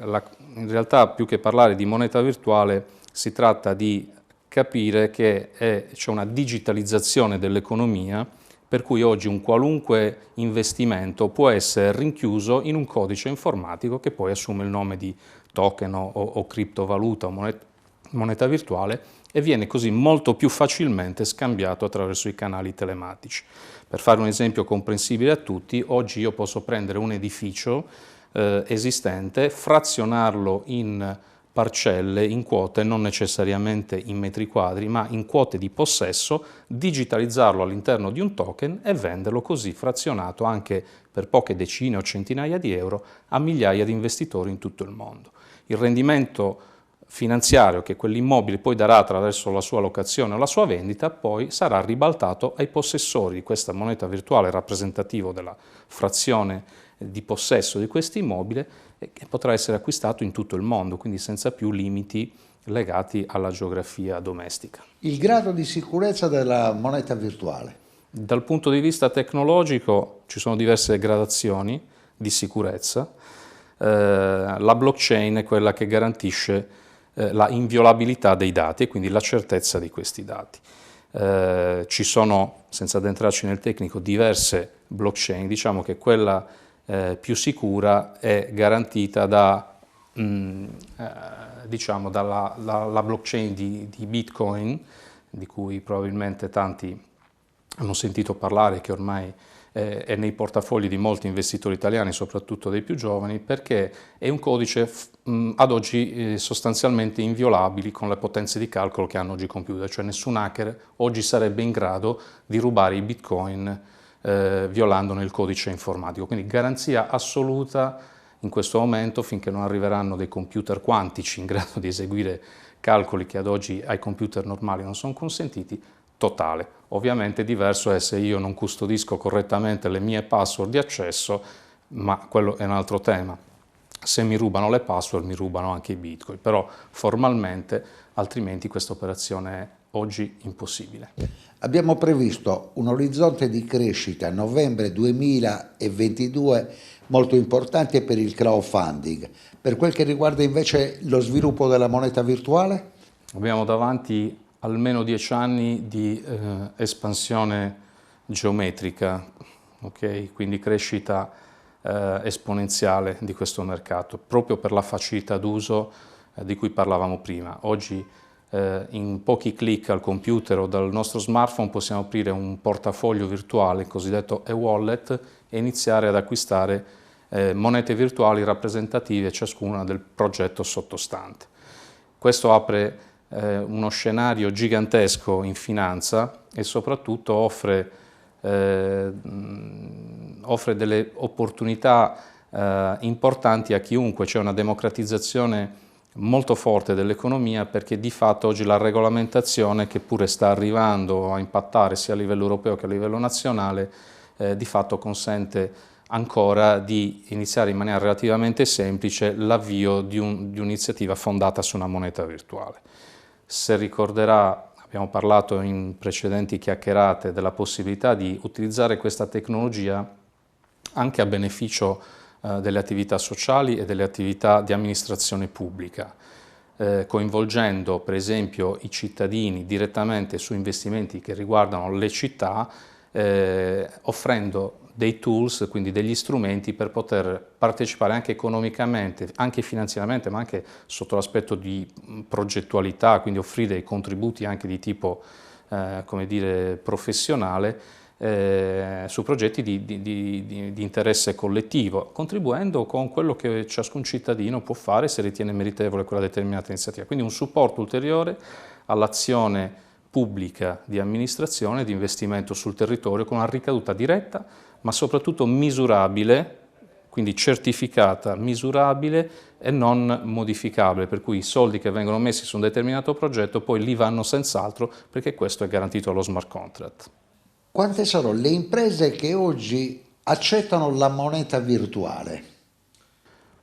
in realtà più che parlare di moneta virtuale si tratta di capire che c'è una digitalizzazione dell'economia, per cui oggi un qualunque investimento può essere rinchiuso in un codice informatico che poi assume il nome di token o criptovaluta o moneta virtuale e viene così molto più facilmente scambiato attraverso i canali telematici. Per fare un esempio comprensibile a tutti, oggi io posso prendere un edificio esistente, frazionarlo in parcelle, in quote, non necessariamente in metri quadri, ma in quote di possesso, digitalizzarlo all'interno di un token e venderlo così frazionato anche per poche decine o centinaia di euro a migliaia di investitori in tutto il mondo. Il rendimento finanziario che quell'immobile poi darà attraverso la sua locazione o la sua vendita poi sarà ribaltato ai possessori di questa moneta virtuale rappresentativo della frazione di possesso di questo immobile, che potrà essere acquistato in tutto il mondo, quindi senza più limiti legati alla geografia domestica. Il grado di sicurezza della moneta virtuale? Dal punto di vista tecnologico ci sono diverse gradazioni di sicurezza. La blockchain è quella che garantisce la inviolabilità dei dati e quindi la certezza di questi dati. Ci sono, senza addentrarci nel tecnico, diverse blockchain. Diciamo che quella più sicura è garantita dalla blockchain di Bitcoin, di cui probabilmente tanti hanno sentito parlare, che ormai è nei portafogli di molti investitori italiani, soprattutto dei più giovani, perché è un codice ad oggi sostanzialmente inviolabile con le potenze di calcolo che hanno oggi i computer, cioè nessun hacker oggi sarebbe in grado di rubare i Bitcoin violandone il codice informatico. Quindi garanzia assoluta in questo momento, finché non arriveranno dei computer quantici in grado di eseguire calcoli che ad oggi ai computer normali non sono consentiti, totale. Ovviamente diverso è se io non custodisco correttamente le mie password di accesso, ma quello è un altro tema. Se mi rubano le password mi rubano anche i bitcoin, però formalmente altrimenti questa operazione è oggi impossibile. Abbiamo previsto un orizzonte di crescita a novembre 2022 molto importante per il crowdfunding. Per quel che riguarda invece lo sviluppo della moneta virtuale? Abbiamo davanti almeno 10 anni di espansione geometrica, okay? Quindi crescita esponenziale di questo mercato, proprio per la facilità d'uso di cui parlavamo prima. Oggi in pochi clic al computer o dal nostro smartphone possiamo aprire un portafoglio virtuale, il cosiddetto e-wallet, e iniziare ad acquistare monete virtuali rappresentative ciascuna del progetto sottostante. Questo apre uno scenario gigantesco in finanza e soprattutto offre delle opportunità importanti a chiunque. C'è una democratizzazione molto forte dell'economia, perché di fatto oggi la regolamentazione, che pure sta arrivando a impattare sia a livello europeo che a livello nazionale, di fatto consente ancora di iniziare in maniera relativamente semplice l'avvio di un'iniziativa fondata su una moneta virtuale. Se ricorderà, abbiamo parlato in precedenti chiacchierate della possibilità di utilizzare questa tecnologia anche a beneficio delle attività sociali e delle attività di amministrazione pubblica, coinvolgendo per esempio i cittadini direttamente su investimenti che riguardano le città, offrendo dei tools, quindi degli strumenti per poter partecipare anche economicamente, anche finanziariamente, ma anche sotto l'aspetto di progettualità, quindi offrire dei contributi anche di tipo come dire, professionale su progetti di interesse collettivo, contribuendo con quello che ciascun cittadino può fare se ritiene meritevole quella determinata iniziativa. Quindi un supporto ulteriore all'azione pubblica di amministrazione e di investimento sul territorio con una ricaduta diretta, ma soprattutto misurabile, quindi certificata, misurabile e non modificabile, per cui i soldi che vengono messi su un determinato progetto poi li vanno senz'altro, perché questo è garantito dallo smart contract. Quante sono le imprese che oggi accettano la moneta virtuale?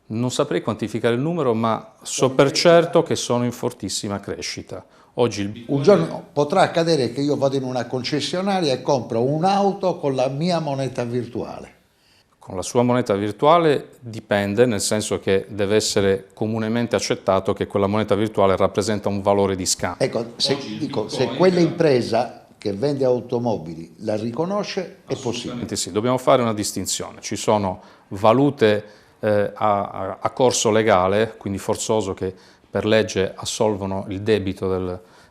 Non saprei quantificare il numero, ma so per certo che sono in fortissima crescita. Oggi un giorno potrà accadere che io vado in una concessionaria e compro un'auto con la mia moneta virtuale. Con la sua moneta virtuale dipende, nel senso che deve essere comunemente accettato che quella moneta virtuale rappresenta un valore di scambio. Ecco, se quell'impresa che vende automobili la riconosce, è possibile. Sì, dobbiamo fare una distinzione. Ci sono valute a corso legale, quindi forzoso, che per legge assolvono il debito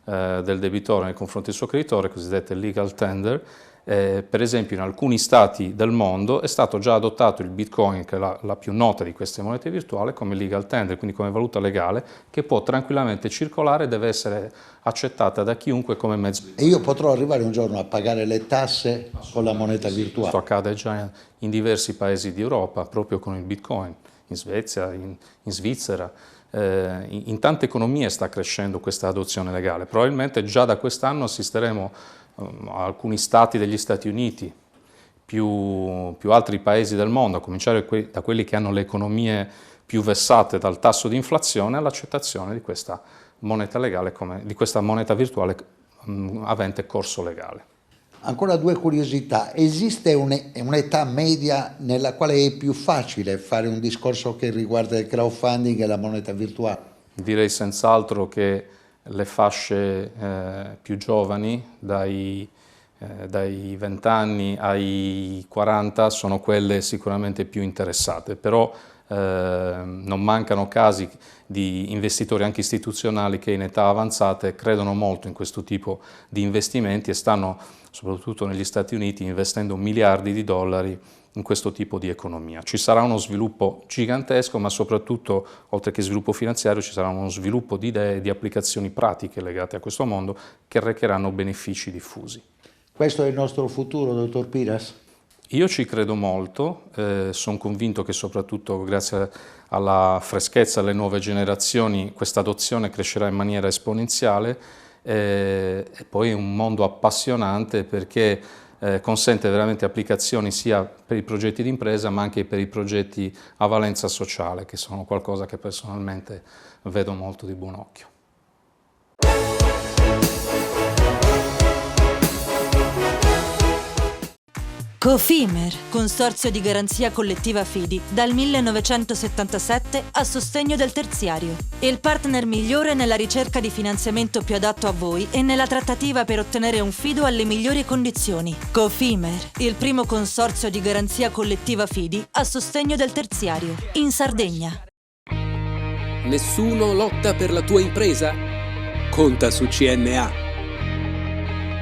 del debitore nei confronti del suo creditore, cosiddette legal tender. Per esempio in alcuni stati del mondo è stato già adottato il Bitcoin, che è la più nota di queste monete virtuali, come legal tender, quindi come valuta legale, che può tranquillamente circolare e deve essere accettata da chiunque come mezzo. E io potrò arrivare un giorno a pagare le tasse con la moneta virtuale? Questo accade già in diversi paesi d'Europa, proprio con il Bitcoin, in Svezia, in Svizzera. In tante economie sta crescendo questa adozione legale. Probabilmente già da quest'anno assisteremo a alcuni stati degli Stati Uniti, più altri paesi del mondo, a cominciare da quelli che hanno le economie più vessate dal tasso di inflazione, all'accettazione di questa moneta legale, di questa moneta virtuale avente corso legale. Ancora due curiosità. Esiste un'età media nella quale è più facile fare un discorso che riguarda il crowdfunding e la moneta virtuale? Direi senz'altro che le fasce più giovani, dai 20 anni ai 40, sono quelle sicuramente più interessate, però non mancano casi di investitori anche istituzionali che in età avanzate credono molto in questo tipo di investimenti e stanno, soprattutto negli Stati Uniti, investendo miliardi di dollari in questo tipo di economia. Ci sarà uno sviluppo gigantesco, ma soprattutto, oltre che sviluppo finanziario, ci sarà uno sviluppo di idee e di applicazioni pratiche legate a questo mondo che recheranno benefici diffusi. Questo è il nostro futuro, dottor Piras? Io ci credo molto, sono convinto che soprattutto grazie alla freschezza delle nuove generazioni questa adozione crescerà in maniera esponenziale e poi è un mondo appassionante perché consente veramente applicazioni sia per i progetti di impresa ma anche per i progetti a valenza sociale, che sono qualcosa che personalmente vedo molto di buon occhio. Cofimer, consorzio di garanzia collettiva Fidi, dal 1977 a sostegno del terziario. Il partner migliore nella ricerca di finanziamento più adatto a voi e nella trattativa per ottenere un fido alle migliori condizioni. Cofimer, il primo consorzio di garanzia collettiva Fidi a sostegno del terziario, in Sardegna. Nessuno lotta per la tua impresa? Conta su CNA.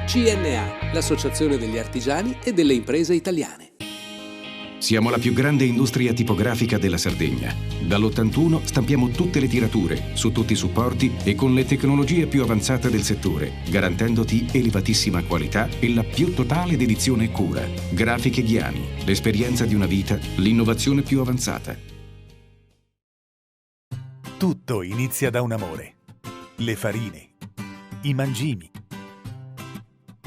CNA, l'associazione degli artigiani e delle imprese italiane. Siamo la più grande industria tipografica della Sardegna. Dall'81 stampiamo tutte le tirature, su tutti i supporti e con le tecnologie più avanzate del settore, garantendoti elevatissima qualità e la più totale dedizione e cura. Grafiche Ghiani, l'esperienza di una vita, l'innovazione più avanzata. Tutto inizia da un amore. Le farine, i mangimi,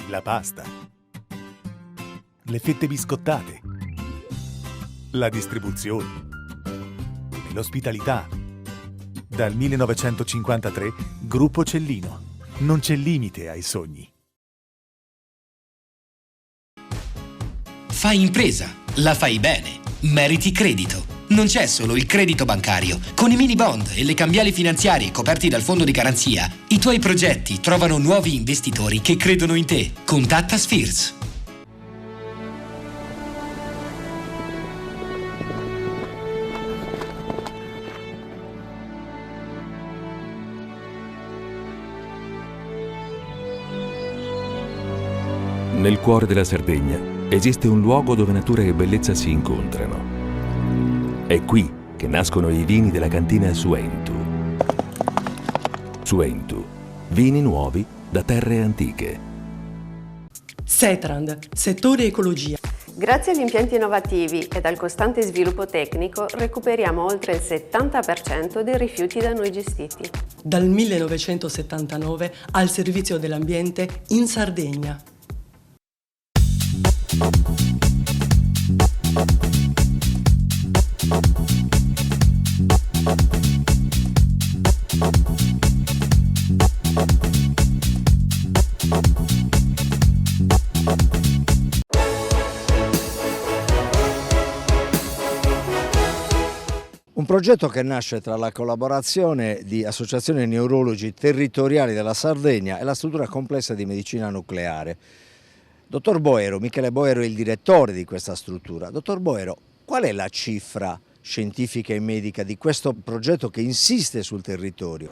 la pasta, le fette biscottate, la distribuzione e l'ospitalità. Dal 1953, Gruppo Cellino. Non c'è limite ai sogni. Fai impresa, la fai bene, meriti credito. Non c'è solo il credito bancario. Con i mini bond e le cambiali finanziarie coperti dal fondo di garanzia, i tuoi progetti trovano nuovi investitori che credono in te. Contatta Spheres. Nel cuore della Sardegna esiste un luogo dove natura e bellezza si incontrano. È qui che nascono i vini della cantina Suentu. Suentu, vini nuovi da terre antiche. Setrand, settore ecologia. Grazie agli impianti innovativi e al costante sviluppo tecnico recuperiamo oltre il 70% dei rifiuti da noi gestiti. Dal 1979 al servizio dell'ambiente in Sardegna. Un progetto che nasce tra la collaborazione di associazioni neurologi territoriali della Sardegna e la struttura complessa di medicina nucleare. Dottor Boero, Michele Boero è il direttore di questa struttura. Dottor Boero, qual è la cifra scientifica e medica di questo progetto che insiste sul territorio?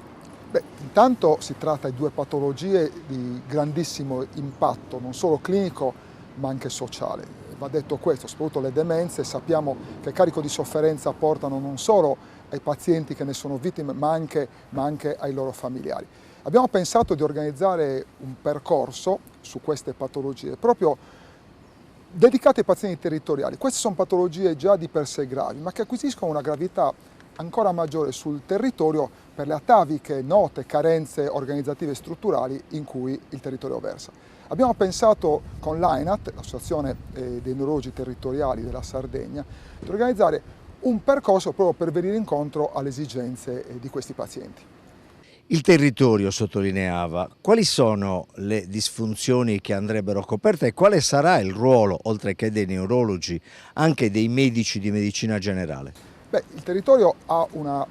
Intanto si tratta di due patologie di grandissimo impatto, non solo clinico ma anche sociale. Va detto questo, soprattutto le demenze, sappiamo che carico di sofferenza portano non solo ai pazienti che ne sono vittime ma anche ai loro familiari. Abbiamo pensato di organizzare un percorso su queste patologie proprio dedicato ai pazienti territoriali. Queste sono patologie già di per sé gravi ma che acquisiscono una gravità ancora maggiore sul territorio per le ataviche note carenze organizzative e strutturali in cui il territorio versa. Abbiamo pensato con l'AINAT, l'Associazione dei Neurologi Territoriali della Sardegna, di organizzare un percorso proprio per venire incontro alle esigenze di questi pazienti. Il territorio sottolineava, quali sono le disfunzioni che andrebbero coperte e quale sarà il ruolo, oltre che dei neurologi, anche dei medici di medicina generale? Il territorio ha una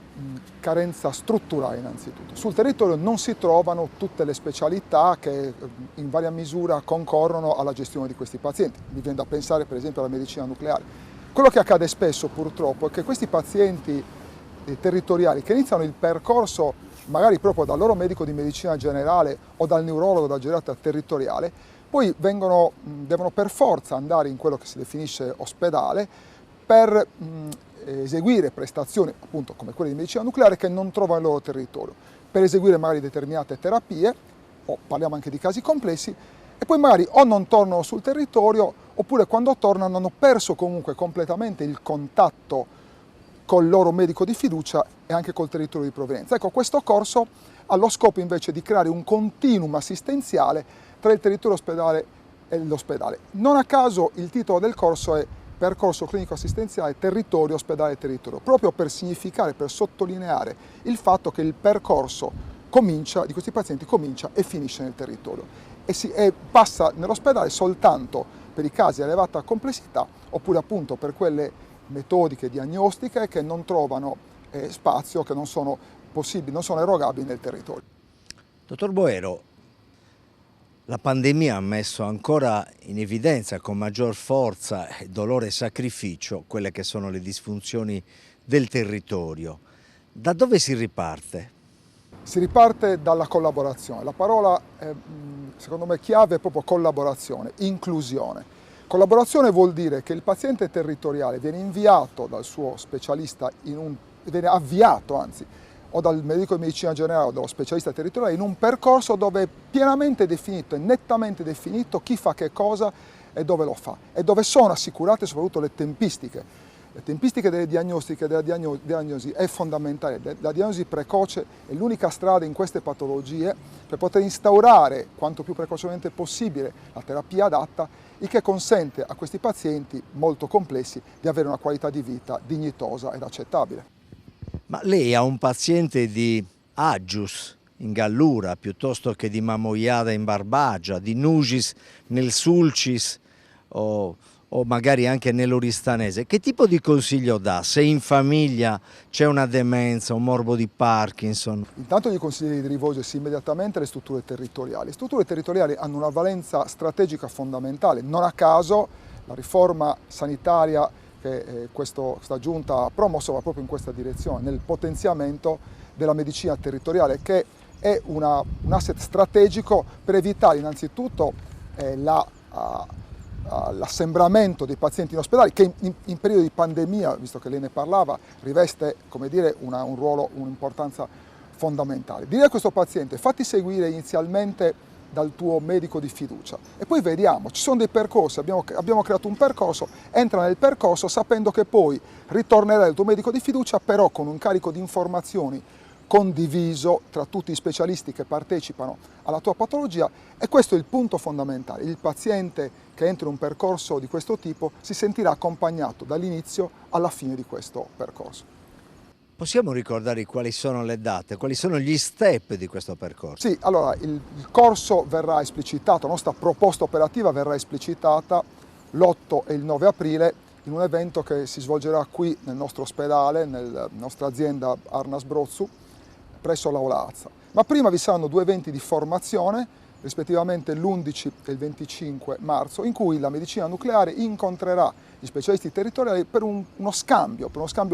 carenza strutturale innanzitutto. Sul territorio non si trovano tutte le specialità che in varia misura concorrono alla gestione di questi pazienti. Mi viene da pensare per esempio alla medicina nucleare. Quello che accade spesso purtroppo è che questi pazienti territoriali che iniziano il percorso magari proprio dal loro medico di medicina generale o dal neurologo, dal geriatra territoriale, poi devono per forza andare in quello che si definisce ospedale per eseguire prestazioni appunto come quelle di medicina nucleare che non trovano il loro territorio, per eseguire magari determinate terapie, o parliamo anche di casi complessi, e poi magari o non tornano sul territorio oppure quando tornano hanno perso comunque completamente il contatto col loro medico di fiducia e anche col territorio di provenienza. Ecco, questo corso ha lo scopo invece di creare un continuum assistenziale tra il territorio ospedale e l'ospedale. Non a caso il titolo del corso è Percorso clinico assistenziale territorio ospedale territorio, proprio per significare, per sottolineare il fatto che il percorso di questi pazienti comincia e finisce nel territorio e passa nell'ospedale soltanto per i casi di elevata complessità oppure appunto per quelle metodiche diagnostiche che non trovano spazio, che non sono possibili, non sono erogabili nel territorio. Dottor Boero, la pandemia ha messo ancora in evidenza con maggior forza, dolore e sacrificio quelle che sono le disfunzioni del territorio. Da dove si riparte? Si riparte dalla collaborazione. La parola, secondo me, chiave è proprio collaborazione, inclusione. Collaborazione vuol dire che il paziente territoriale viene inviato dal suo specialista, viene avviato anzi, o dal medico di medicina generale o dallo specialista territoriale in un percorso dove è pienamente definito e nettamente definito chi fa che cosa e dove lo fa e dove sono assicurate soprattutto le tempistiche. Le tempistiche delle diagnostiche, della diagnosi è fondamentale. La diagnosi precoce è l'unica strada in queste patologie per poter instaurare quanto più precocemente possibile la terapia adatta, il che consente a questi pazienti molto complessi di avere una qualità di vita dignitosa ed accettabile. Ma lei ha un paziente di Agius in Gallura piuttosto che di Mamoiada in Barbagia, di Nugis nel Sulcis o o magari anche nell'Oristanese, che tipo di consiglio dà se in famiglia c'è una demenza, un morbo di Parkinson? Intanto gli consiglio di rivolgersi immediatamente alle strutture territoriali. Le strutture territoriali hanno una valenza strategica fondamentale, non a caso la riforma sanitaria che questa giunta ha promosso va proprio in questa direzione, nel potenziamento della medicina territoriale, che è un asset strategico per evitare innanzitutto l'assembramento dei pazienti in ospedale, che in periodo di pandemia, visto che lei ne parlava, riveste, come dire, un ruolo, un'importanza fondamentale. Dire a questo paziente: fatti seguire inizialmente dal tuo medico di fiducia e poi vediamo, ci sono dei percorsi, abbiamo creato un percorso, entra nel percorso sapendo che poi ritornerai al tuo medico di fiducia, però con un carico di informazioni condiviso tra tutti gli specialisti che partecipano alla tua patologia, e questo è il punto fondamentale. Il paziente che entra in un percorso di questo tipo si sentirà accompagnato dall'inizio alla fine di questo percorso. Possiamo ricordare quali sono le date, quali sono gli step di questo percorso? Sì, allora il corso verrà esplicitato, la nostra proposta operativa verrà esplicitata l'8 e il 9 aprile in un evento che si svolgerà qui nel nostro ospedale, nella nostra azienda Arnas Brozzu, presso l'Aula Azza. Ma prima vi saranno due eventi di formazione, rispettivamente l'11 e il 25 marzo, in cui la medicina nucleare incontrerà gli specialisti territoriali per uno scambio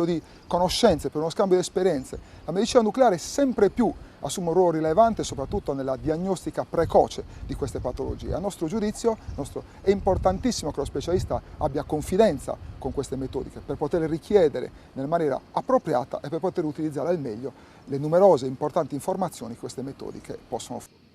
di conoscenze, per uno scambio di esperienze. La medicina nucleare sempre più assume un ruolo rilevante, soprattutto nella diagnostica precoce di queste patologie. A nostro giudizio è importantissimo che lo specialista abbia confidenza con queste metodiche per poter richiedere nella maniera appropriata e per poter utilizzare al meglio le numerose e importanti informazioni che queste metodiche possono offrire.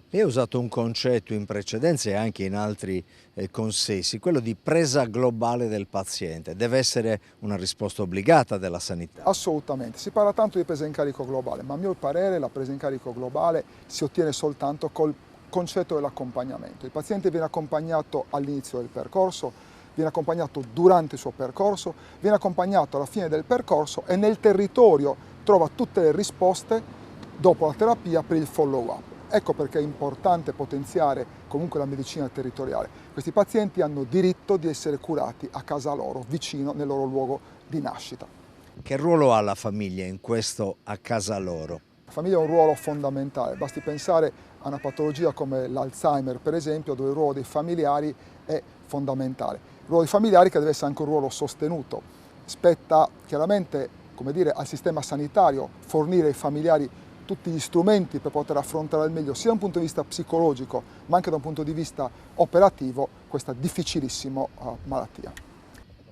Lei ha usato un concetto in precedenza e anche in altri consessi, quello di presa globale del paziente. Deve essere una risposta obbligata della sanità. Assolutamente, si parla tanto di presa in carico globale, ma a mio parere la presa in carico globale si ottiene soltanto col concetto dell'accompagnamento. Il paziente viene accompagnato all'inizio del percorso, viene accompagnato durante il suo percorso, viene accompagnato alla fine del percorso e nel territorio trova tutte le risposte dopo la terapia per il follow-up. Ecco perché è importante potenziare comunque la medicina territoriale. Questi pazienti hanno diritto di essere curati a casa loro, vicino nel loro luogo di nascita. Che ruolo ha la famiglia in questo a casa loro? La famiglia ha un ruolo fondamentale, basti pensare a una patologia come l'Alzheimer per esempio, dove il ruolo dei familiari è fondamentale. Il ruolo dei familiari che deve essere anche un ruolo sostenuto. Spetta chiaramente, come dire, al sistema sanitario fornire ai familiari tutti gli strumenti per poter affrontare al meglio, sia da un punto di vista psicologico, ma anche da un punto di vista operativo, questa difficilissima malattia.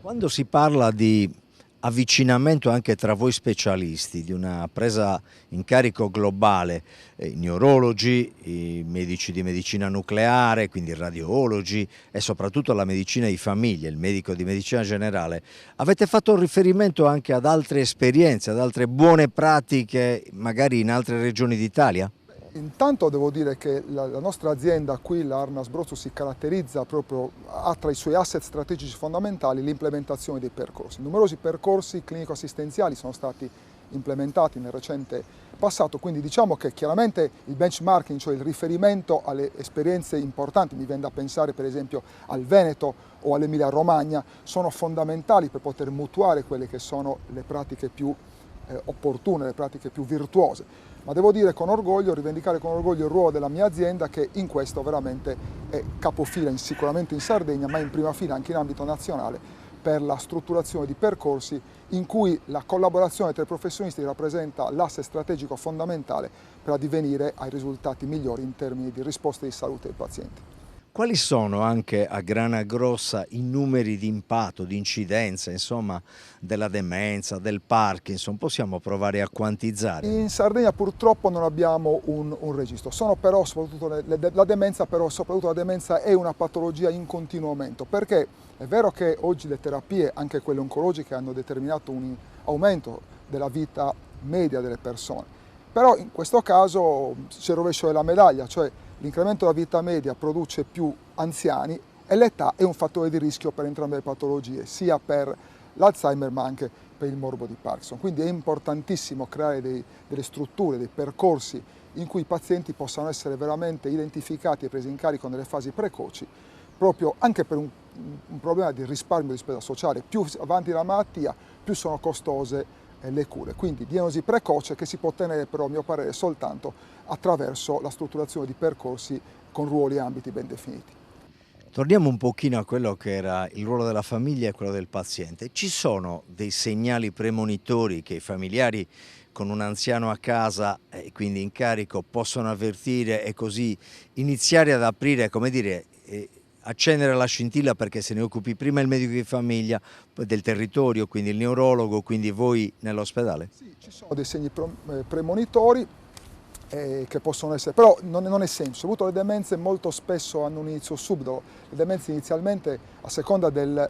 Quando si parla di avvicinamento anche tra voi specialisti, di una presa in carico globale, i neurologi, i medici di medicina nucleare, quindi i radiologi e soprattutto la medicina di famiglia, il medico di medicina generale, avete fatto un riferimento anche ad altre esperienze, ad altre buone pratiche magari in altre regioni d'Italia? Intanto devo dire che la nostra azienda qui, l'Arnas Brozzu, si caratterizza proprio, ha tra i suoi asset strategici fondamentali l'implementazione dei percorsi. Numerosi percorsi clinico-assistenziali sono stati implementati nel recente passato, quindi diciamo che chiaramente il benchmarking, cioè il riferimento alle esperienze importanti, mi viene da pensare per esempio al Veneto o all'Emilia Romagna, sono fondamentali per poter mutuare quelle che sono le pratiche più opportune, le pratiche più virtuose. Ma devo dire con orgoglio, rivendicare con orgoglio il ruolo della mia azienda, che in questo veramente è capofila sicuramente in Sardegna, ma in prima fila anche in ambito nazionale, per la strutturazione di percorsi in cui la collaborazione tra i professionisti rappresenta l'asse strategico fondamentale per addivenire ai risultati migliori in termini di risposte di salute dei pazienti. Quali sono anche a grana grossa i numeri di impatto, di incidenza, insomma, della demenza, del Parkinson? Possiamo provare a quantizzare? In Sardegna purtroppo non abbiamo un registro, sono però soprattutto la demenza è una patologia in continuo aumento, perché è vero che oggi le terapie, anche quelle oncologiche, hanno determinato un aumento della vita media delle persone, però in questo caso c'è il rovescio della medaglia, cioè l'incremento della vita media produce più anziani e l'età è un fattore di rischio per entrambe le patologie, sia per l'Alzheimer ma anche per il morbo di Parkinson. Quindi è importantissimo creare delle strutture, dei percorsi in cui i pazienti possano essere veramente identificati e presi in carico nelle fasi precoci proprio anche per un problema di risparmio di spesa sociale. Più avanti la malattia, più sono costose le cure. Quindi diagnosi precoce che si può ottenere però a mio parere soltanto attraverso la strutturazione di percorsi con ruoli e ambiti ben definiti. Torniamo un pochino a quello che era il ruolo della famiglia e quello del paziente. Ci sono dei segnali premonitori che i familiari con un anziano a casa e quindi in carico possono avvertire e così iniziare ad aprire, come dire, accendere la scintilla perché se ne occupi prima il medico di famiglia del territorio, quindi il neurologo, quindi voi nell'ospedale? Sì, ci sono dei segni premonitori che possono essere, però non è semplice, soprattutto le demenze molto spesso hanno un inizio subdolo. Le demenze inizialmente, a seconda della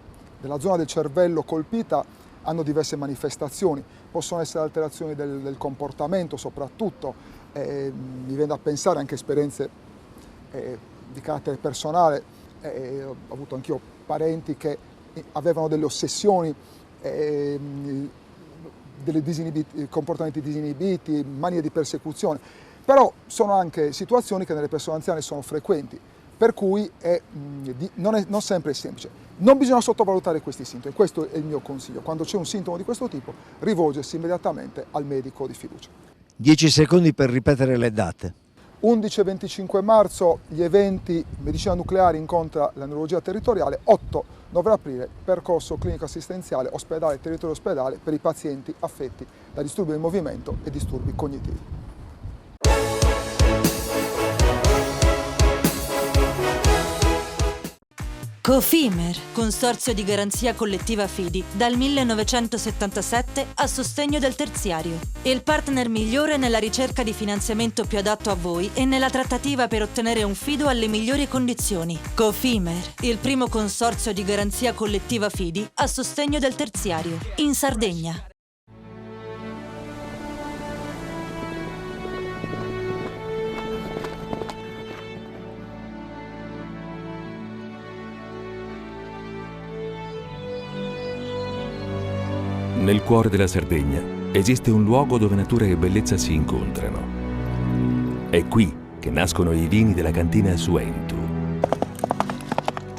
zona del cervello colpita, hanno diverse manifestazioni, possono essere alterazioni del comportamento soprattutto, mi viene da pensare anche a esperienze di carattere personale. Ho avuto anch'io parenti che avevano delle ossessioni, comportamenti disinibiti, manie di persecuzione, però sono anche situazioni che nelle persone anziane sono frequenti, per cui non sempre è semplice. Non bisogna sottovalutare questi sintomi, questo è il mio consiglio. Quando c'è un sintomo di questo tipo, rivolgersi immediatamente al medico di fiducia. 10 secondi per ripetere le date. 11 e 25 marzo gli eventi medicina nucleare incontra la neurologia territoriale, 8-9 aprile percorso clinico assistenziale ospedale territorio ospedale per i pazienti affetti da disturbi del movimento e disturbi cognitivi. Cofimer, consorzio di garanzia collettiva Fidi, dal 1977 a sostegno del terziario. Il partner migliore nella ricerca di finanziamento più adatto a voi e nella trattativa per ottenere un fido alle migliori condizioni. Cofimer, il primo consorzio di garanzia collettiva Fidi a sostegno del terziario, in Sardegna. Nel cuore della Sardegna esiste un luogo dove natura e bellezza si incontrano. È qui che nascono i vini della cantina Suentu.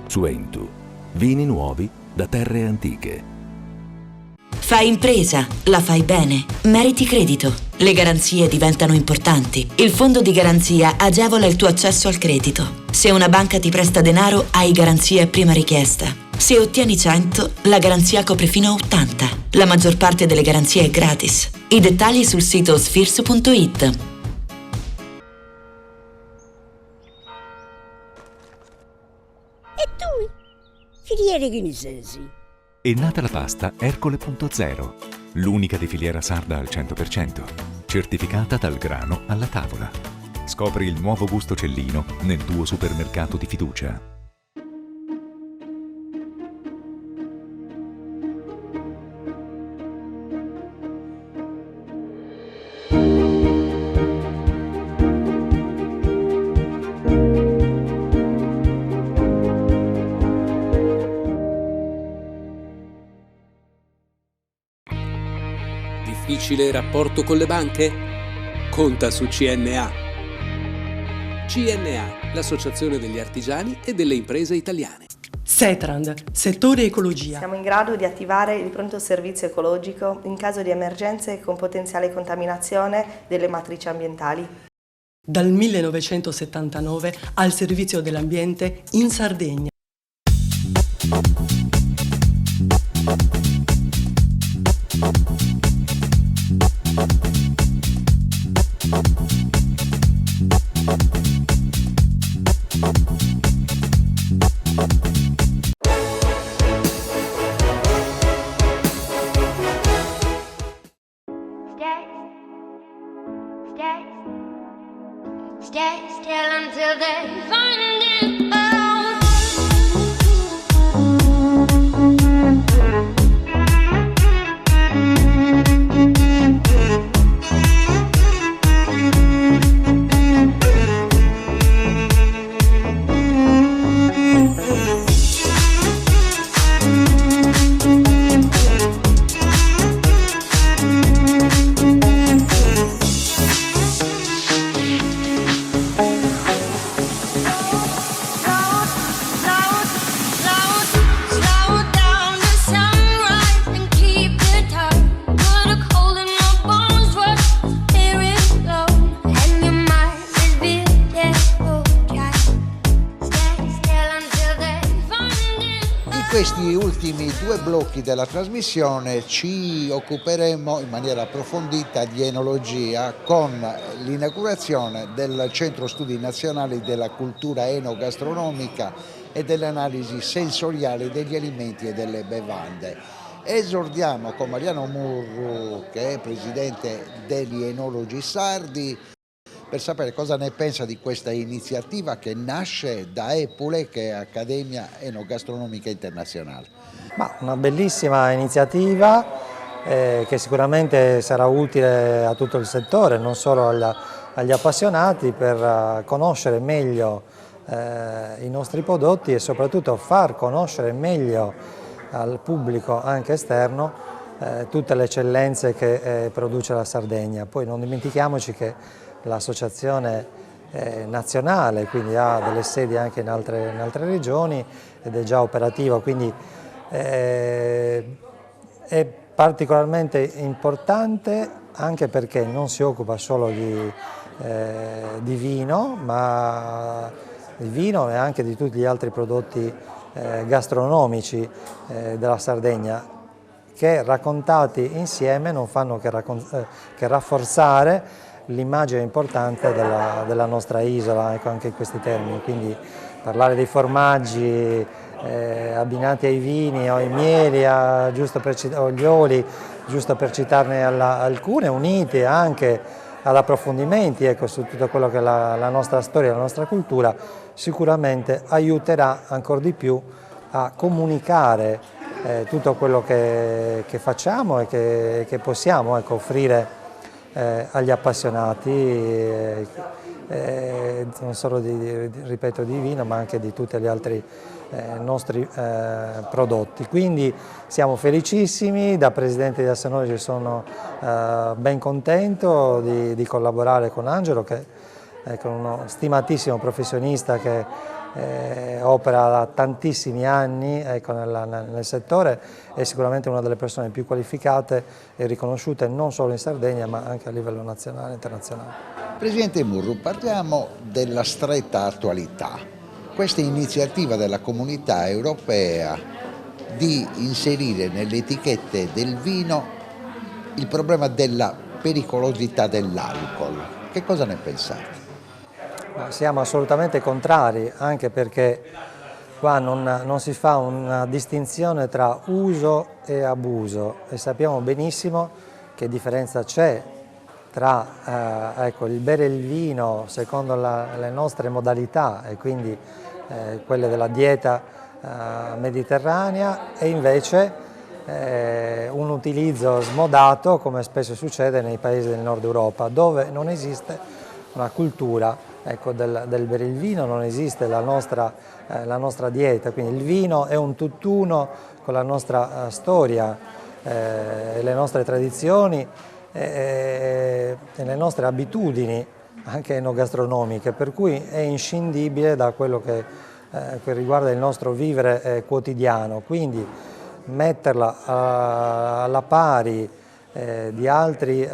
Suentu, vini nuovi da terre antiche. Fai impresa, la fai bene, meriti credito. Le garanzie diventano importanti. Il fondo di garanzia agevola il tuo accesso al credito. Se una banca ti presta denaro, hai garanzia a prima richiesta. Se ottieni 100, la garanzia copre fino a 80. La maggior parte delle garanzie è gratis. I dettagli sul sito sfirso.it. E tu? Filiere che ne sei? È nata la pasta Ercole.0, l'unica di filiera sarda al 100%, certificata dal grano alla tavola. Scopri il nuovo gusto cellino nel tuo supermercato di fiducia. Difficile rapporto con le banche? Conta su CNA. CNA, l'associazione degli artigiani e delle imprese italiane. Setrand, settore ecologia. Siamo in grado di attivare il pronto servizio ecologico in caso di emergenze con potenziale contaminazione delle matrici ambientali. Dal 1979 al servizio dell'ambiente in Sardegna. Stay still until they find it out. due blocchi della trasmissione ci occuperemo in maniera approfondita di enologia con l'inaugurazione del Centro Studi Nazionali della Cultura Enogastronomica e delle analisi sensoriali degli alimenti e delle bevande. Esordiamo con Mariano Murru, che è presidente degli Enologi Sardi, per sapere cosa ne pensa di questa iniziativa che nasce da EPULE, che è Accademia Enogastronomica Internazionale. Una bellissima iniziativa che sicuramente sarà utile a tutto il settore, non solo agli appassionati, per conoscere meglio i nostri prodotti e soprattutto far conoscere meglio al pubblico anche esterno tutte le eccellenze che produce la Sardegna. Poi non dimentichiamoci che l'associazione nazionale, quindi ha delle sedi anche in altre regioni ed è già operativa, quindi è particolarmente importante anche perché non si occupa solo di vino, ma di vino e anche di tutti gli altri prodotti gastronomici della Sardegna, che raccontati insieme non fanno che rafforzare l'immagine importante della nostra isola, ecco, anche in questi termini. Quindi parlare dei formaggi abbinati ai vini o ai mieli o gli oli, giusto per citarne alcune, uniti anche ad approfondimenti, ecco, su tutto quello che è la nostra storia, la nostra cultura, sicuramente aiuterà ancora di più a comunicare tutto quello che facciamo e che possiamo, ecco, offrire agli appassionati, non solo ripeto, di vino, ma anche di tutti gli altri nostri prodotti. Quindi siamo felicissimi, da presidente di Assenologi sono ben contento di collaborare con Angelo, che è uno stimatissimo professionista che opera da tantissimi anni, ecco, nel settore, è sicuramente una delle persone più qualificate e riconosciute non solo in Sardegna ma anche a livello nazionale e internazionale. Presidente Murru, parliamo della stretta attualità. Questa iniziativa della Comunità Europea di inserire nelle etichette del vino il problema della pericolosità dell'alcol. Che cosa ne pensate? Siamo assolutamente contrari, anche perché qua non si fa una distinzione tra uso e abuso e sappiamo benissimo che differenza c'è tra ecco, il bere il vino secondo le nostre modalità e quindi quelle della dieta mediterranea e invece un utilizzo smodato, come spesso succede nei paesi del nord Europa, dove non esiste una cultura, ecco, del bere il vino, non esiste la nostra dieta, quindi il vino è un tutt'uno con la nostra storia, le nostre tradizioni e le nostre abitudini anche enogastronomiche, per cui è inscindibile da quello che riguarda il nostro vivere quotidiano, quindi metterla alla pari di altri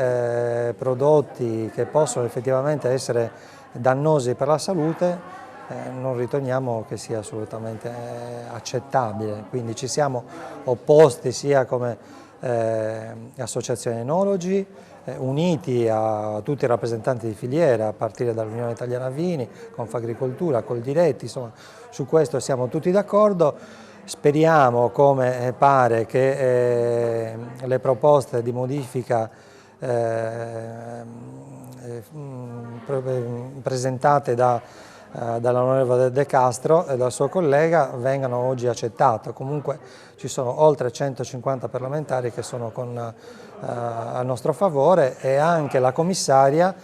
prodotti che possono effettivamente essere dannosi per la salute, non riteniamo che sia assolutamente accettabile. Quindi ci siamo opposti sia come associazione enologi, uniti a tutti i rappresentanti di filiera, a partire dall'Unione Italiana Vini, Confagricoltura, Coldiretti, insomma su questo siamo tutti d'accordo. Speriamo, come pare, che le proposte di modifica presentate dall'onorevole De Castro e dal suo collega vengano oggi accettate. Comunque ci sono oltre 150 parlamentari che sono a nostro favore e anche la commissaria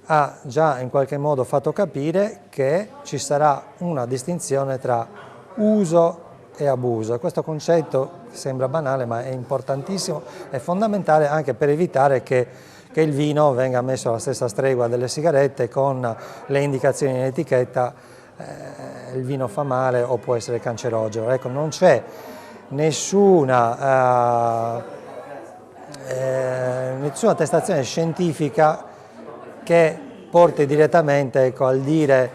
ha già in qualche modo fatto capire che ci sarà una distinzione tra uso e abuso. Questo concetto sembra banale ma è importantissimo, è fondamentale anche per evitare che il vino venga messo alla stessa stregua delle sigarette con le indicazioni in etichetta il vino fa male o può essere cancerogeno. Ecco, non c'è nessuna attestazione scientifica che porti direttamente, ecco, al dire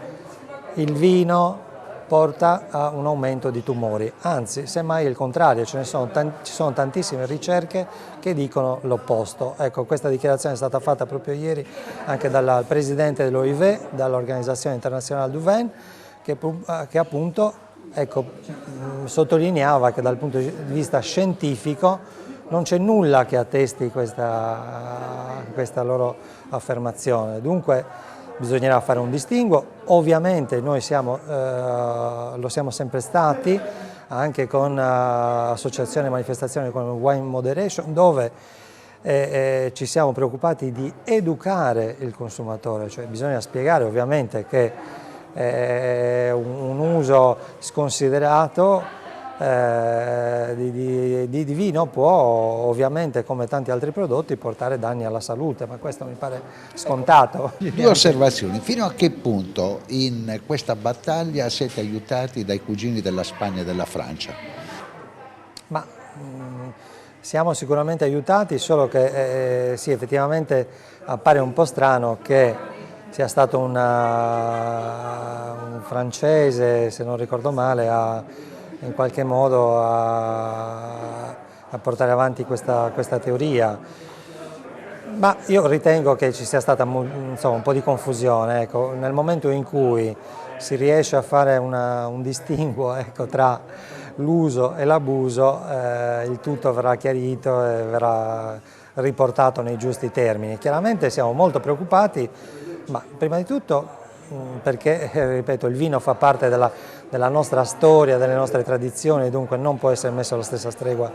il vino porta a un aumento di tumori, anzi semmai il contrario, ci sono tantissime ricerche che dicono l'opposto. Ecco, questa dichiarazione è stata fatta proprio ieri anche dal presidente dell'OIV, dall'Organizzazione Internazionale du Vin, che appunto sottolineava che dal punto di vista scientifico non c'è nulla che attesti questa loro affermazione. Dunque bisognerà fare un distinguo, ovviamente noi lo siamo sempre stati, anche con associazioni e manifestazioni come Wine Moderation, dove ci siamo preoccupati di educare il consumatore, cioè bisogna spiegare ovviamente che un uso sconsiderato di vino può ovviamente, come tanti altri prodotti, portare danni alla salute, ma questo mi pare scontato. Due osservazioni: fino a che punto in questa battaglia siete aiutati dai cugini della Spagna e della Francia? Ma siamo sicuramente aiutati, solo che sì, effettivamente appare un po' strano che sia stato un francese, se non ricordo male, in qualche modo a portare avanti questa teoria. Ma io ritengo che ci sia stata un po' di confusione. Ecco, nel momento in cui si riesce a fare un distinguo, ecco, tra l'uso e l'abuso, il tutto verrà chiarito e verrà riportato nei giusti termini. Chiaramente siamo molto preoccupati, ma prima di tutto perché, ripeto, il vino fa parte della nostra storia, delle nostre tradizioni, dunque non può essere messo alla stessa stregua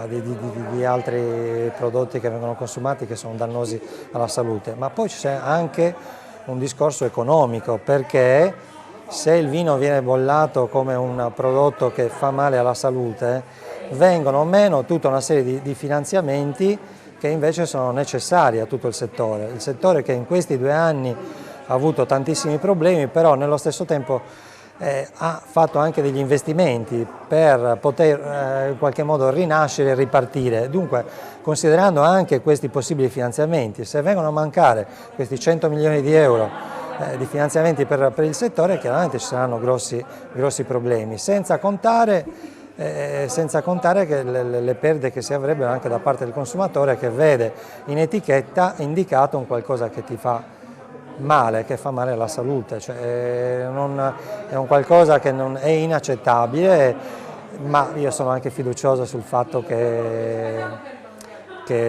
di altri prodotti che vengono consumati, che sono dannosi alla salute. Ma poi c'è anche un discorso economico, perché se il vino viene bollato come un prodotto che fa male alla salute, vengono meno tutta una serie di finanziamenti che invece sono necessari a tutto il settore che in questi 2 anni ha avuto tantissimi problemi, però nello stesso tempo ha fatto anche degli investimenti per poter in qualche modo rinascere e ripartire. Dunque, considerando anche questi possibili finanziamenti, se vengono a mancare questi 100 milioni di euro di finanziamenti per il settore, chiaramente ci saranno grossi problemi, senza contare che le perdite che si avrebbero anche da parte del consumatore, che vede in etichetta indicato un qualcosa che ti fa male, che fa male alla salute, cioè è un qualcosa che non è inaccettabile, ma io sono anche fiducioso sul fatto che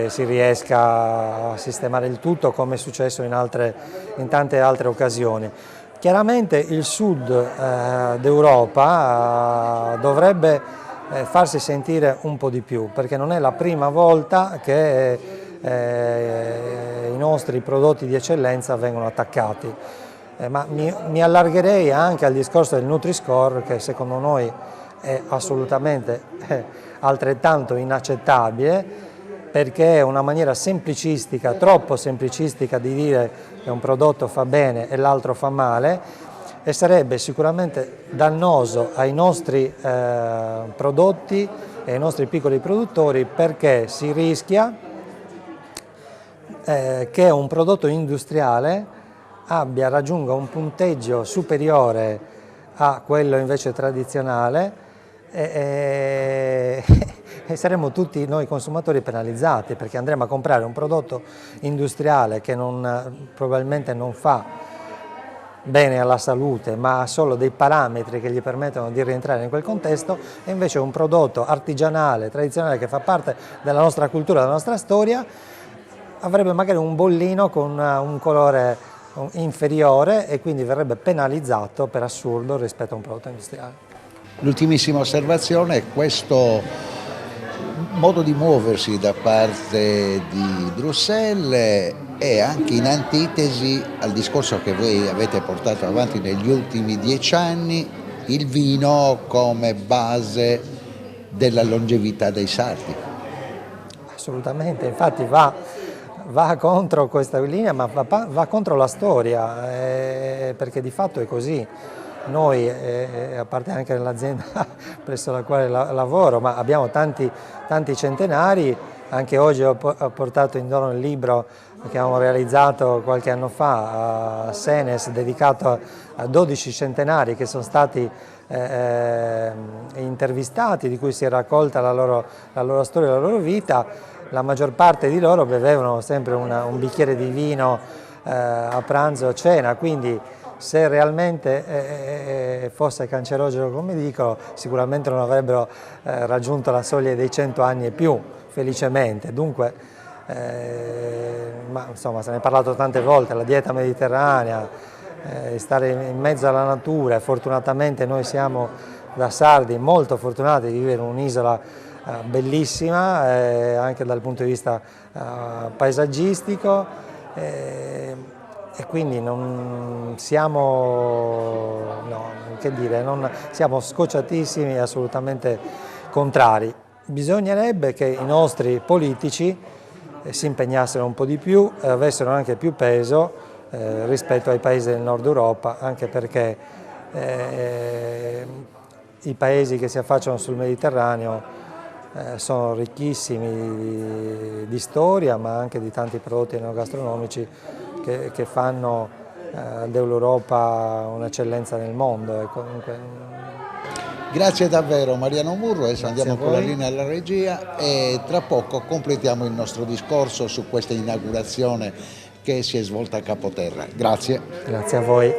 si riesca a sistemare il tutto, come è successo in tante altre occasioni. Chiaramente il sud d'Europa dovrebbe farsi sentire un po' di più, perché non è la prima volta che i nostri prodotti di eccellenza vengono attaccati, ma mi allargherei anche al discorso del Nutri-Score, che secondo noi è assolutamente altrettanto inaccettabile, perché è una maniera semplicistica, troppo semplicistica, di dire che un prodotto fa bene e l'altro fa male, e sarebbe sicuramente dannoso ai nostri prodotti e ai nostri piccoli produttori, perché si rischia che un prodotto industriale raggiunga un punteggio superiore a quello invece tradizionale e saremo tutti noi consumatori penalizzati, perché andremo a comprare un prodotto industriale che probabilmente non fa bene alla salute, ma ha solo dei parametri che gli permettono di rientrare in quel contesto, e invece un prodotto artigianale, tradizionale, che fa parte della nostra cultura, della nostra storia, avrebbe magari un bollino con un colore inferiore e quindi verrebbe penalizzato per assurdo rispetto a un prodotto industriale. L'ultimissima osservazione è questo modo di muoversi da parte di Bruxelles è anche in antitesi al discorso che voi avete portato avanti negli ultimi 10 anni, il vino come base della longevità dei sardi. Assolutamente, infatti va contro questa linea, ma va contro la storia, perché di fatto è così. Noi, a parte anche nell'azienda presso la quale lavoro, ma abbiamo tanti centenari Anche oggi ho portato intorno il libro che abbiamo realizzato qualche anno fa a Senes, dedicato a 12 centenari che sono stati intervistati, di cui si è raccolta la loro storia, la loro vita. La maggior parte di loro bevevano sempre un bicchiere di vino a pranzo o cena, quindi se realmente fosse cancerogeno come dico, sicuramente non avrebbero raggiunto la soglia dei 100 anni e più, felicemente. Dunque, ma insomma, se ne è parlato tante volte, la dieta mediterranea, stare in mezzo alla natura. Fortunatamente noi siamo da sardi molto fortunati di vivere in un'isola bellissima, anche dal punto di vista paesaggistico, e quindi non siamo, non siamo scocciatissimi e assolutamente contrari. Bisognerebbe che i nostri politici si impegnassero un po' di più e avessero anche più peso rispetto ai paesi del nord Europa, anche perché i paesi che si affacciano sul Mediterraneo sono ricchissimi di storia, ma anche di tanti prodotti enogastronomici che fanno dell'Europa un'eccellenza nel mondo. Grazie davvero Mariano Murru, adesso andiamo con la linea alla regia e tra poco completiamo il nostro discorso su questa inaugurazione che si è svolta a Capoterra. Grazie. Grazie a voi.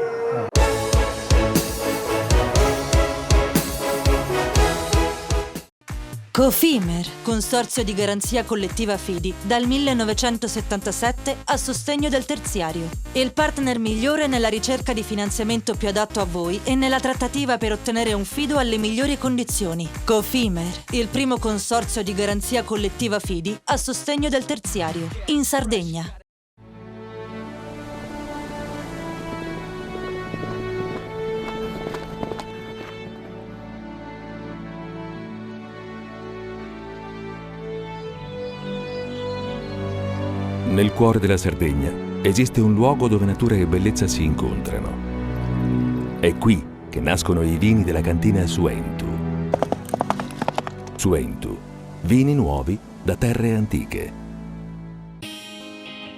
Cofimer, consorzio di garanzia collettiva Fidi, dal 1977 a sostegno del terziario. Il partner migliore nella ricerca di finanziamento più adatto a voi e nella trattativa per ottenere un fido alle migliori condizioni. Cofimer, il primo consorzio di garanzia collettiva Fidi a sostegno del terziario, in Sardegna. Nel cuore della Sardegna esiste un luogo dove natura e bellezza si incontrano. È qui che nascono i vini della cantina Suentu. Suentu, vini nuovi da terre antiche.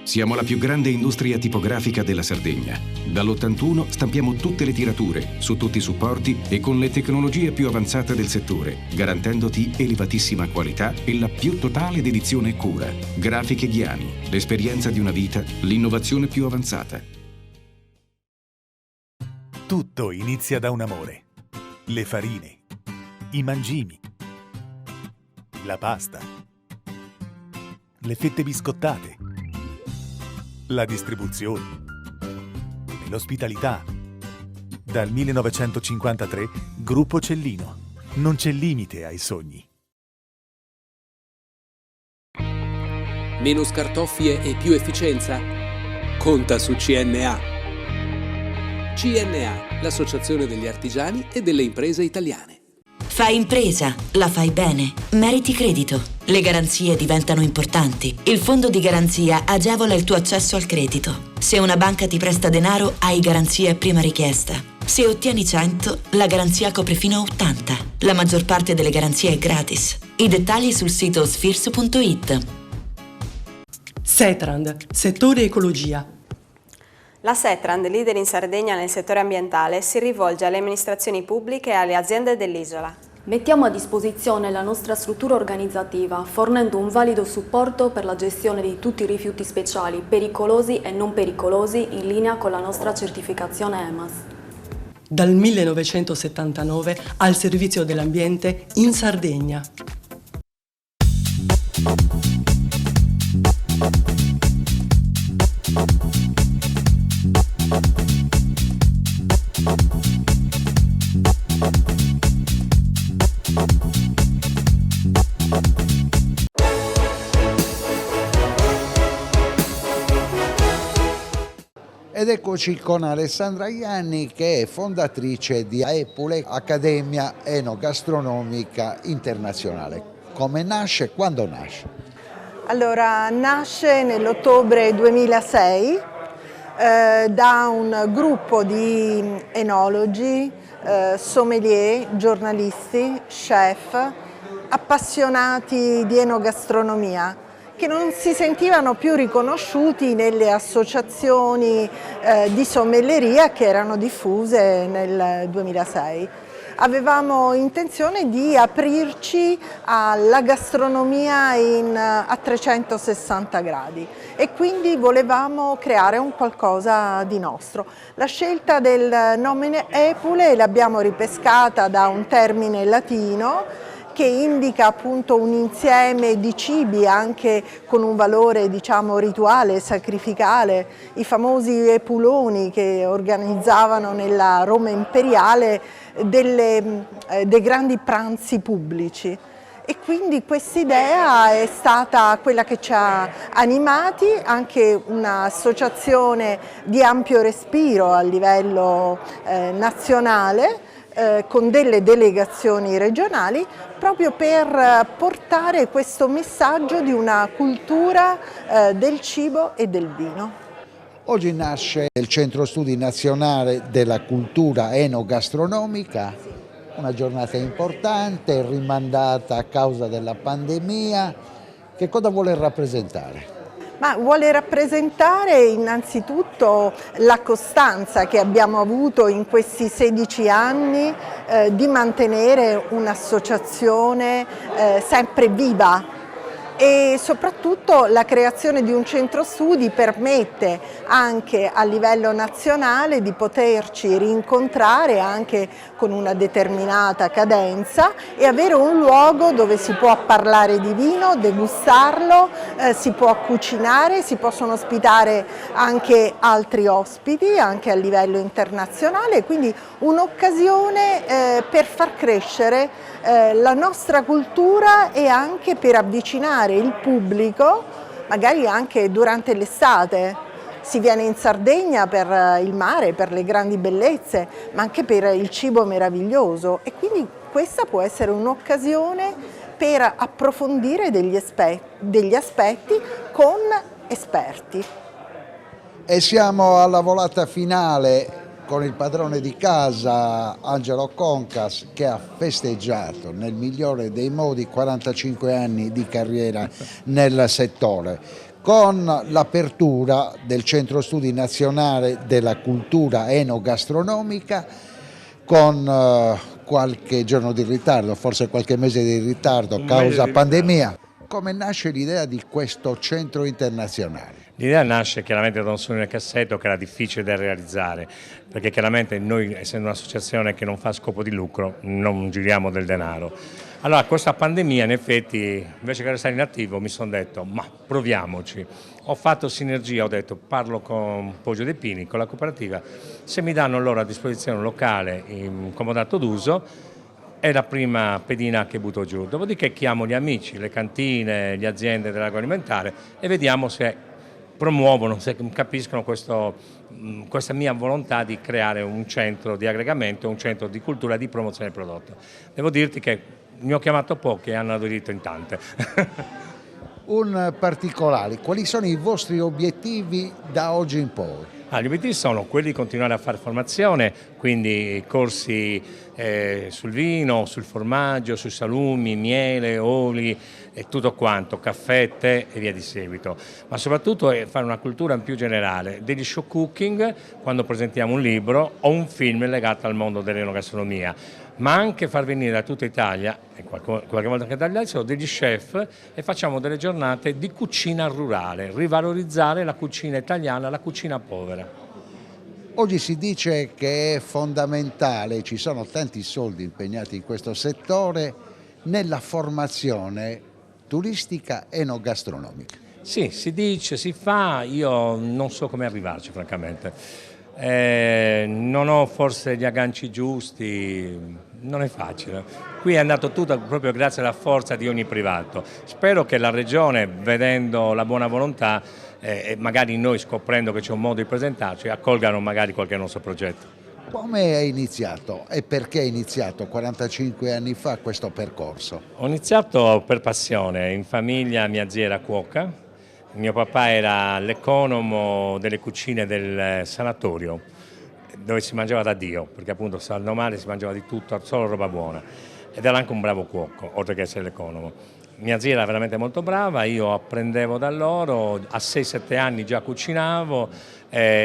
Siamo la più grande industria tipografica della Sardegna. Dall'81 stampiamo tutte le tirature, su tutti i supporti e con le tecnologie più avanzate del settore, garantendoti elevatissima qualità e la più totale dedizione e cura. Grafiche Ghiani, l'esperienza di una vita, l'innovazione più avanzata. Tutto inizia da un amore. Le farine, i mangimi, la pasta, le fette biscottate, la distribuzione e l'ospitalità. Dal 1953, Gruppo Cellino. Non c'è limite ai sogni. Meno scartoffie e più efficienza? Conta su CNA. CNA, l'associazione degli artigiani e delle imprese italiane. Fai impresa, la fai bene, meriti credito. Le garanzie diventano importanti. Il fondo di garanzia agevola il tuo accesso al credito. Se una banca ti presta denaro, hai garanzia a prima richiesta. Se ottieni 100, la garanzia copre fino a 80. La maggior parte delle garanzie è gratis. I dettagli sul sito sfirso.it. Setrand, settore ecologia. La Setrand, leader in Sardegna nel settore ambientale, si rivolge alle amministrazioni pubbliche e alle aziende dell'isola. Mettiamo a disposizione la nostra struttura organizzativa, fornendo un valido supporto per la gestione di tutti i rifiuti speciali, pericolosi e non pericolosi, in linea con la nostra certificazione EMAS. Dal 1979 al servizio dell'ambiente in Sardegna. Ed eccoci con Alessandra Ianni, che è fondatrice di AEPULE, Accademia Enogastronomica Internazionale. Come nasce? Quando nasce? Allora, nasce nell'ottobre 2006 da un gruppo di enologi, sommelier, giornalisti, chef appassionati di enogastronomia, che non si sentivano più riconosciuti nelle associazioni di sommelleria che erano diffuse nel 2006. Avevamo intenzione di aprirci alla gastronomia a 360 gradi e quindi volevamo creare un qualcosa di nostro. La scelta del nome Epule l'abbiamo ripescata da un termine latino che indica appunto un insieme di cibi anche con un valore, diciamo, rituale, sacrificale, i famosi epuloni che organizzavano nella Roma imperiale dei grandi pranzi pubblici. E quindi quest'idea è stata quella che ci ha animati, anche un'associazione di ampio respiro a livello nazionale, con delle delegazioni regionali, proprio per portare questo messaggio di una cultura del cibo e del vino. Oggi nasce il Centro Studi Nazionale della Cultura Enogastronomica, una giornata importante, rimandata a causa della pandemia. Che cosa vuole rappresentare? Ma vuole rappresentare innanzitutto la costanza che abbiamo avuto in questi 16 anni di mantenere un'associazione sempre viva. E soprattutto la creazione di un centro studi permette anche a livello nazionale di poterci rincontrare anche con una determinata cadenza e avere un luogo dove si può parlare di vino, degustarlo, si può cucinare, si possono ospitare anche altri ospiti anche a livello internazionale, quindi un'occasione per far crescere la nostra cultura e anche per avvicinare il pubblico, magari anche durante l'estate. Si viene in Sardegna per il mare, per le grandi bellezze, ma anche per il cibo meraviglioso e quindi questa può essere un'occasione per approfondire degli aspetti con esperti. E siamo alla volata finale con il padrone di casa Angelo Concas, che ha festeggiato nel migliore dei modi 45 anni di carriera nel settore, con l'apertura del Centro Studi Nazionale della Cultura Enogastronomica, con qualche giorno di ritardo, forse qualche mese di ritardo causa pandemia. Come nasce l'idea di questo centro internazionale? L'idea nasce chiaramente da un sogno nel cassetto che era difficile da realizzare, perché chiaramente noi, essendo un'associazione che non fa scopo di lucro, non giriamo del denaro. Allora questa pandemia in effetti, invece che restare inattivo, mi sono detto ma proviamoci. Ho fatto sinergia, ho detto parlo con Poggio dei Pini, con la cooperativa, se mi danno loro a disposizione un locale in comodato d'uso, è la prima pedina che butto giù. Dopodiché chiamo gli amici, le cantine, le aziende dell'agroalimentare e vediamo se promuovono, se capiscono questa mia volontà di creare un centro di aggregamento, un centro di cultura e di promozione del prodotto. Devo dirti che ne ho chiamato pochi e hanno aderito in tante. Un particolare, quali sono i vostri obiettivi da oggi in poi? Gli obiettivi sono quelli di continuare a fare formazione, quindi corsi sul vino, sul formaggio, sui salumi, miele, oli e tutto quanto, caffè, tè e via di seguito, ma soprattutto fare una cultura in più generale, degli show cooking quando presentiamo un libro o un film legato al mondo dell'enogastronomia, ma anche far venire da tutta Italia, e qualche volta anche dall'estero, degli chef e facciamo delle giornate di cucina rurale, rivalorizzare la cucina italiana, la cucina povera. Oggi si dice che è fondamentale, ci sono tanti soldi impegnati in questo settore, nella formazione turistica enogastronomica. Sì, si dice, si fa, io non so come arrivarci francamente. Non ho forse gli agganci giusti, non è facile. Qui è andato tutto proprio grazie alla forza di ogni privato. Spero che la Regione, vedendo la buona volontà e magari noi scoprendo che c'è un modo di presentarci, accolgano magari qualche nostro progetto. Come è iniziato e perché è iniziato 45 anni fa questo percorso? Ho iniziato per passione, in famiglia mia zia era cuoca, mio papà era l'economo delle cucine del sanatorio, dove si mangiava da Dio, perché appunto al mare si mangiava di tutto, solo roba buona. ed era anche un bravo cuoco, oltre che essere l'economo. Mia zia era veramente molto brava, io apprendevo da loro, a 6-7 anni già cucinavo,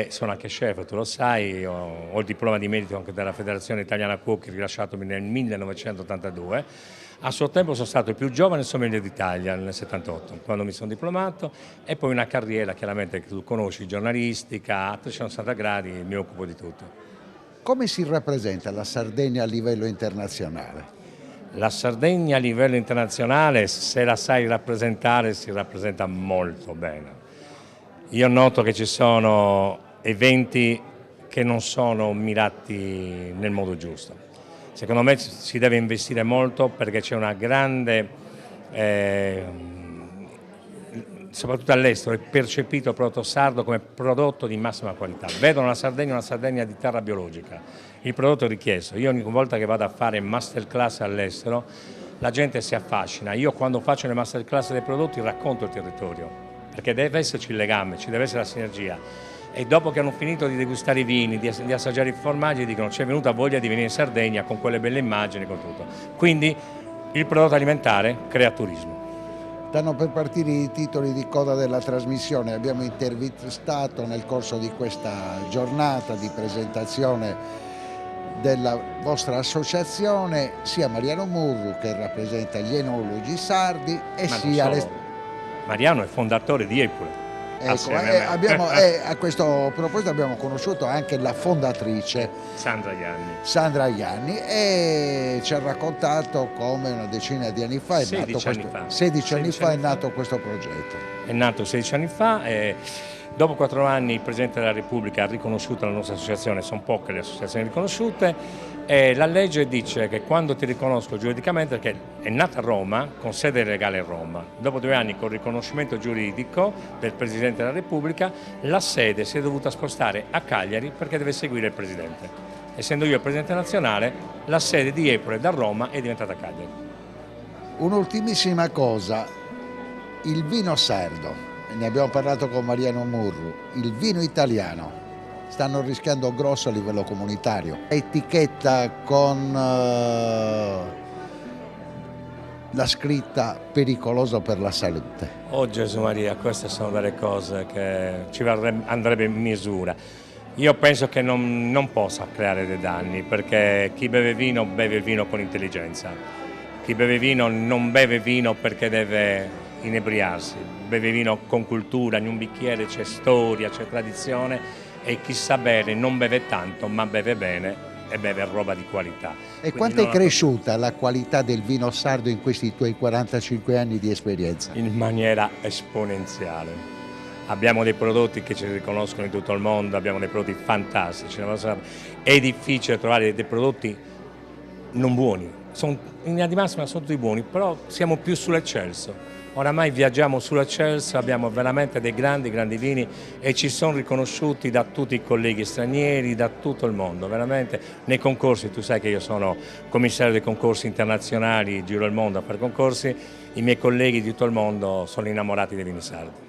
sono anche chef, tu lo sai, ho il diploma di merito anche della Federazione Italiana Cuochi rilasciatomi nel 1982. A suo tempo sono stato il più giovane sommelier d'Italia nel 78, quando mi sono diplomato, e poi una carriera chiaramente che tu conosci, giornalistica, a 360 gradi, mi occupo di tutto. Come si rappresenta la Sardegna a livello internazionale? La Sardegna a livello internazionale, se la sai rappresentare, si rappresenta molto bene. Io noto che ci sono eventi che non sono mirati nel modo giusto. Secondo me si deve investire molto perché c'è una grande, soprattutto all'estero, è percepito il prodotto sardo come prodotto di massima qualità. Vedono la Sardegna una Sardegna di terra biologica, il prodotto è richiesto. Io ogni volta che vado a fare masterclass all'estero la gente si affascina. Io quando faccio le masterclass dei prodotti racconto il territorio, perché deve esserci il legame, ci deve essere la sinergia. E dopo che hanno finito di degustare i vini, di assaggiare i formaggi, dicono c'è venuta voglia di venire in Sardegna con quelle belle immagini, con tutto. Quindi il prodotto alimentare crea turismo. Stanno per partire i titoli di coda della trasmissione. Abbiamo intervistato nel corso di questa giornata di presentazione della vostra associazione sia Mariano Murru, che rappresenta gli enologi sardi, e sia Mariano è fondatore di Epure. Ecco, a questo proposito abbiamo conosciuto anche la fondatrice Sandra Ianni, e ci ha raccontato come una decina di anni fa 16 anni fa è nato questo progetto. È nato 16 anni fa e dopo 4 anni il Presidente della Repubblica ha riconosciuto la nostra associazione, sono poche le associazioni riconosciute, e la legge dice che quando ti riconosco giuridicamente, perché è nata a Roma, con sede legale a Roma, dopo 2 anni con riconoscimento giuridico del Presidente della Repubblica, la sede si è dovuta spostare a Cagliari perché deve seguire il Presidente. Essendo io il Presidente nazionale, la sede di Epure da Roma è diventata Cagliari. Un'ultimissima cosa, il vino sardo, ne abbiamo parlato con Mariano Murru, il vino italiano. Stanno rischiando grosso a livello comunitario. Etichetta con la scritta pericoloso per la salute. Oh Gesù Maria, queste sono delle cose che ci andrebbe in misura. Io penso che non possa creare dei danni, perché chi beve il vino con intelligenza. Chi beve vino non beve vino perché deve inebriarsi, beve vino con cultura, in un bicchiere c'è storia, c'è tradizione. E chi sa bene non beve tanto, ma beve bene e beve roba di qualità. E quanto è cresciuta la qualità del vino sardo in questi tuoi 45 anni di esperienza? In maniera esponenziale. Abbiamo dei prodotti che ci riconoscono in tutto il mondo, abbiamo dei prodotti fantastici. È difficile trovare dei prodotti non buoni. In linea di massima sono tutti buoni, però siamo più sull'eccelso. Oramai viaggiamo sull'eccelso, abbiamo veramente dei grandi vini e ci sono riconosciuti da tutti i colleghi stranieri, da tutto il mondo, veramente nei concorsi. Tu sai che io sono commissario dei concorsi internazionali, giro il mondo a fare concorsi, i miei colleghi di tutto il mondo sono innamorati dei vini sardi.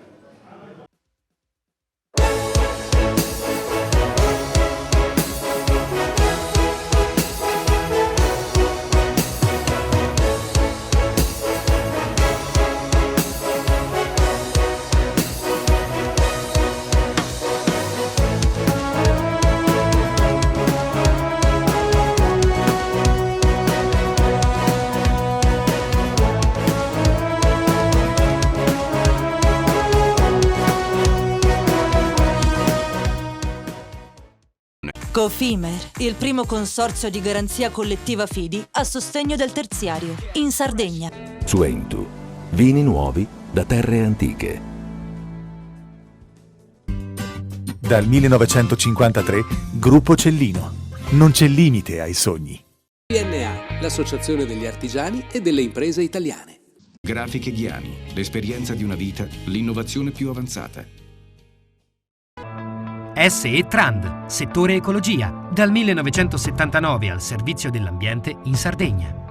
Cofimer, il primo consorzio di garanzia collettiva Fidi a sostegno del terziario, in Sardegna. Suentu, vini nuovi da terre antiche. Dal 1953, Gruppo Cellino. Non c'è limite ai sogni. PNA, l'associazione degli artigiani e delle imprese italiane. Grafiche Ghiani, l'esperienza di una vita, l'innovazione più avanzata. SE Trand, settore ecologia, dal 1979 al servizio dell'ambiente in Sardegna.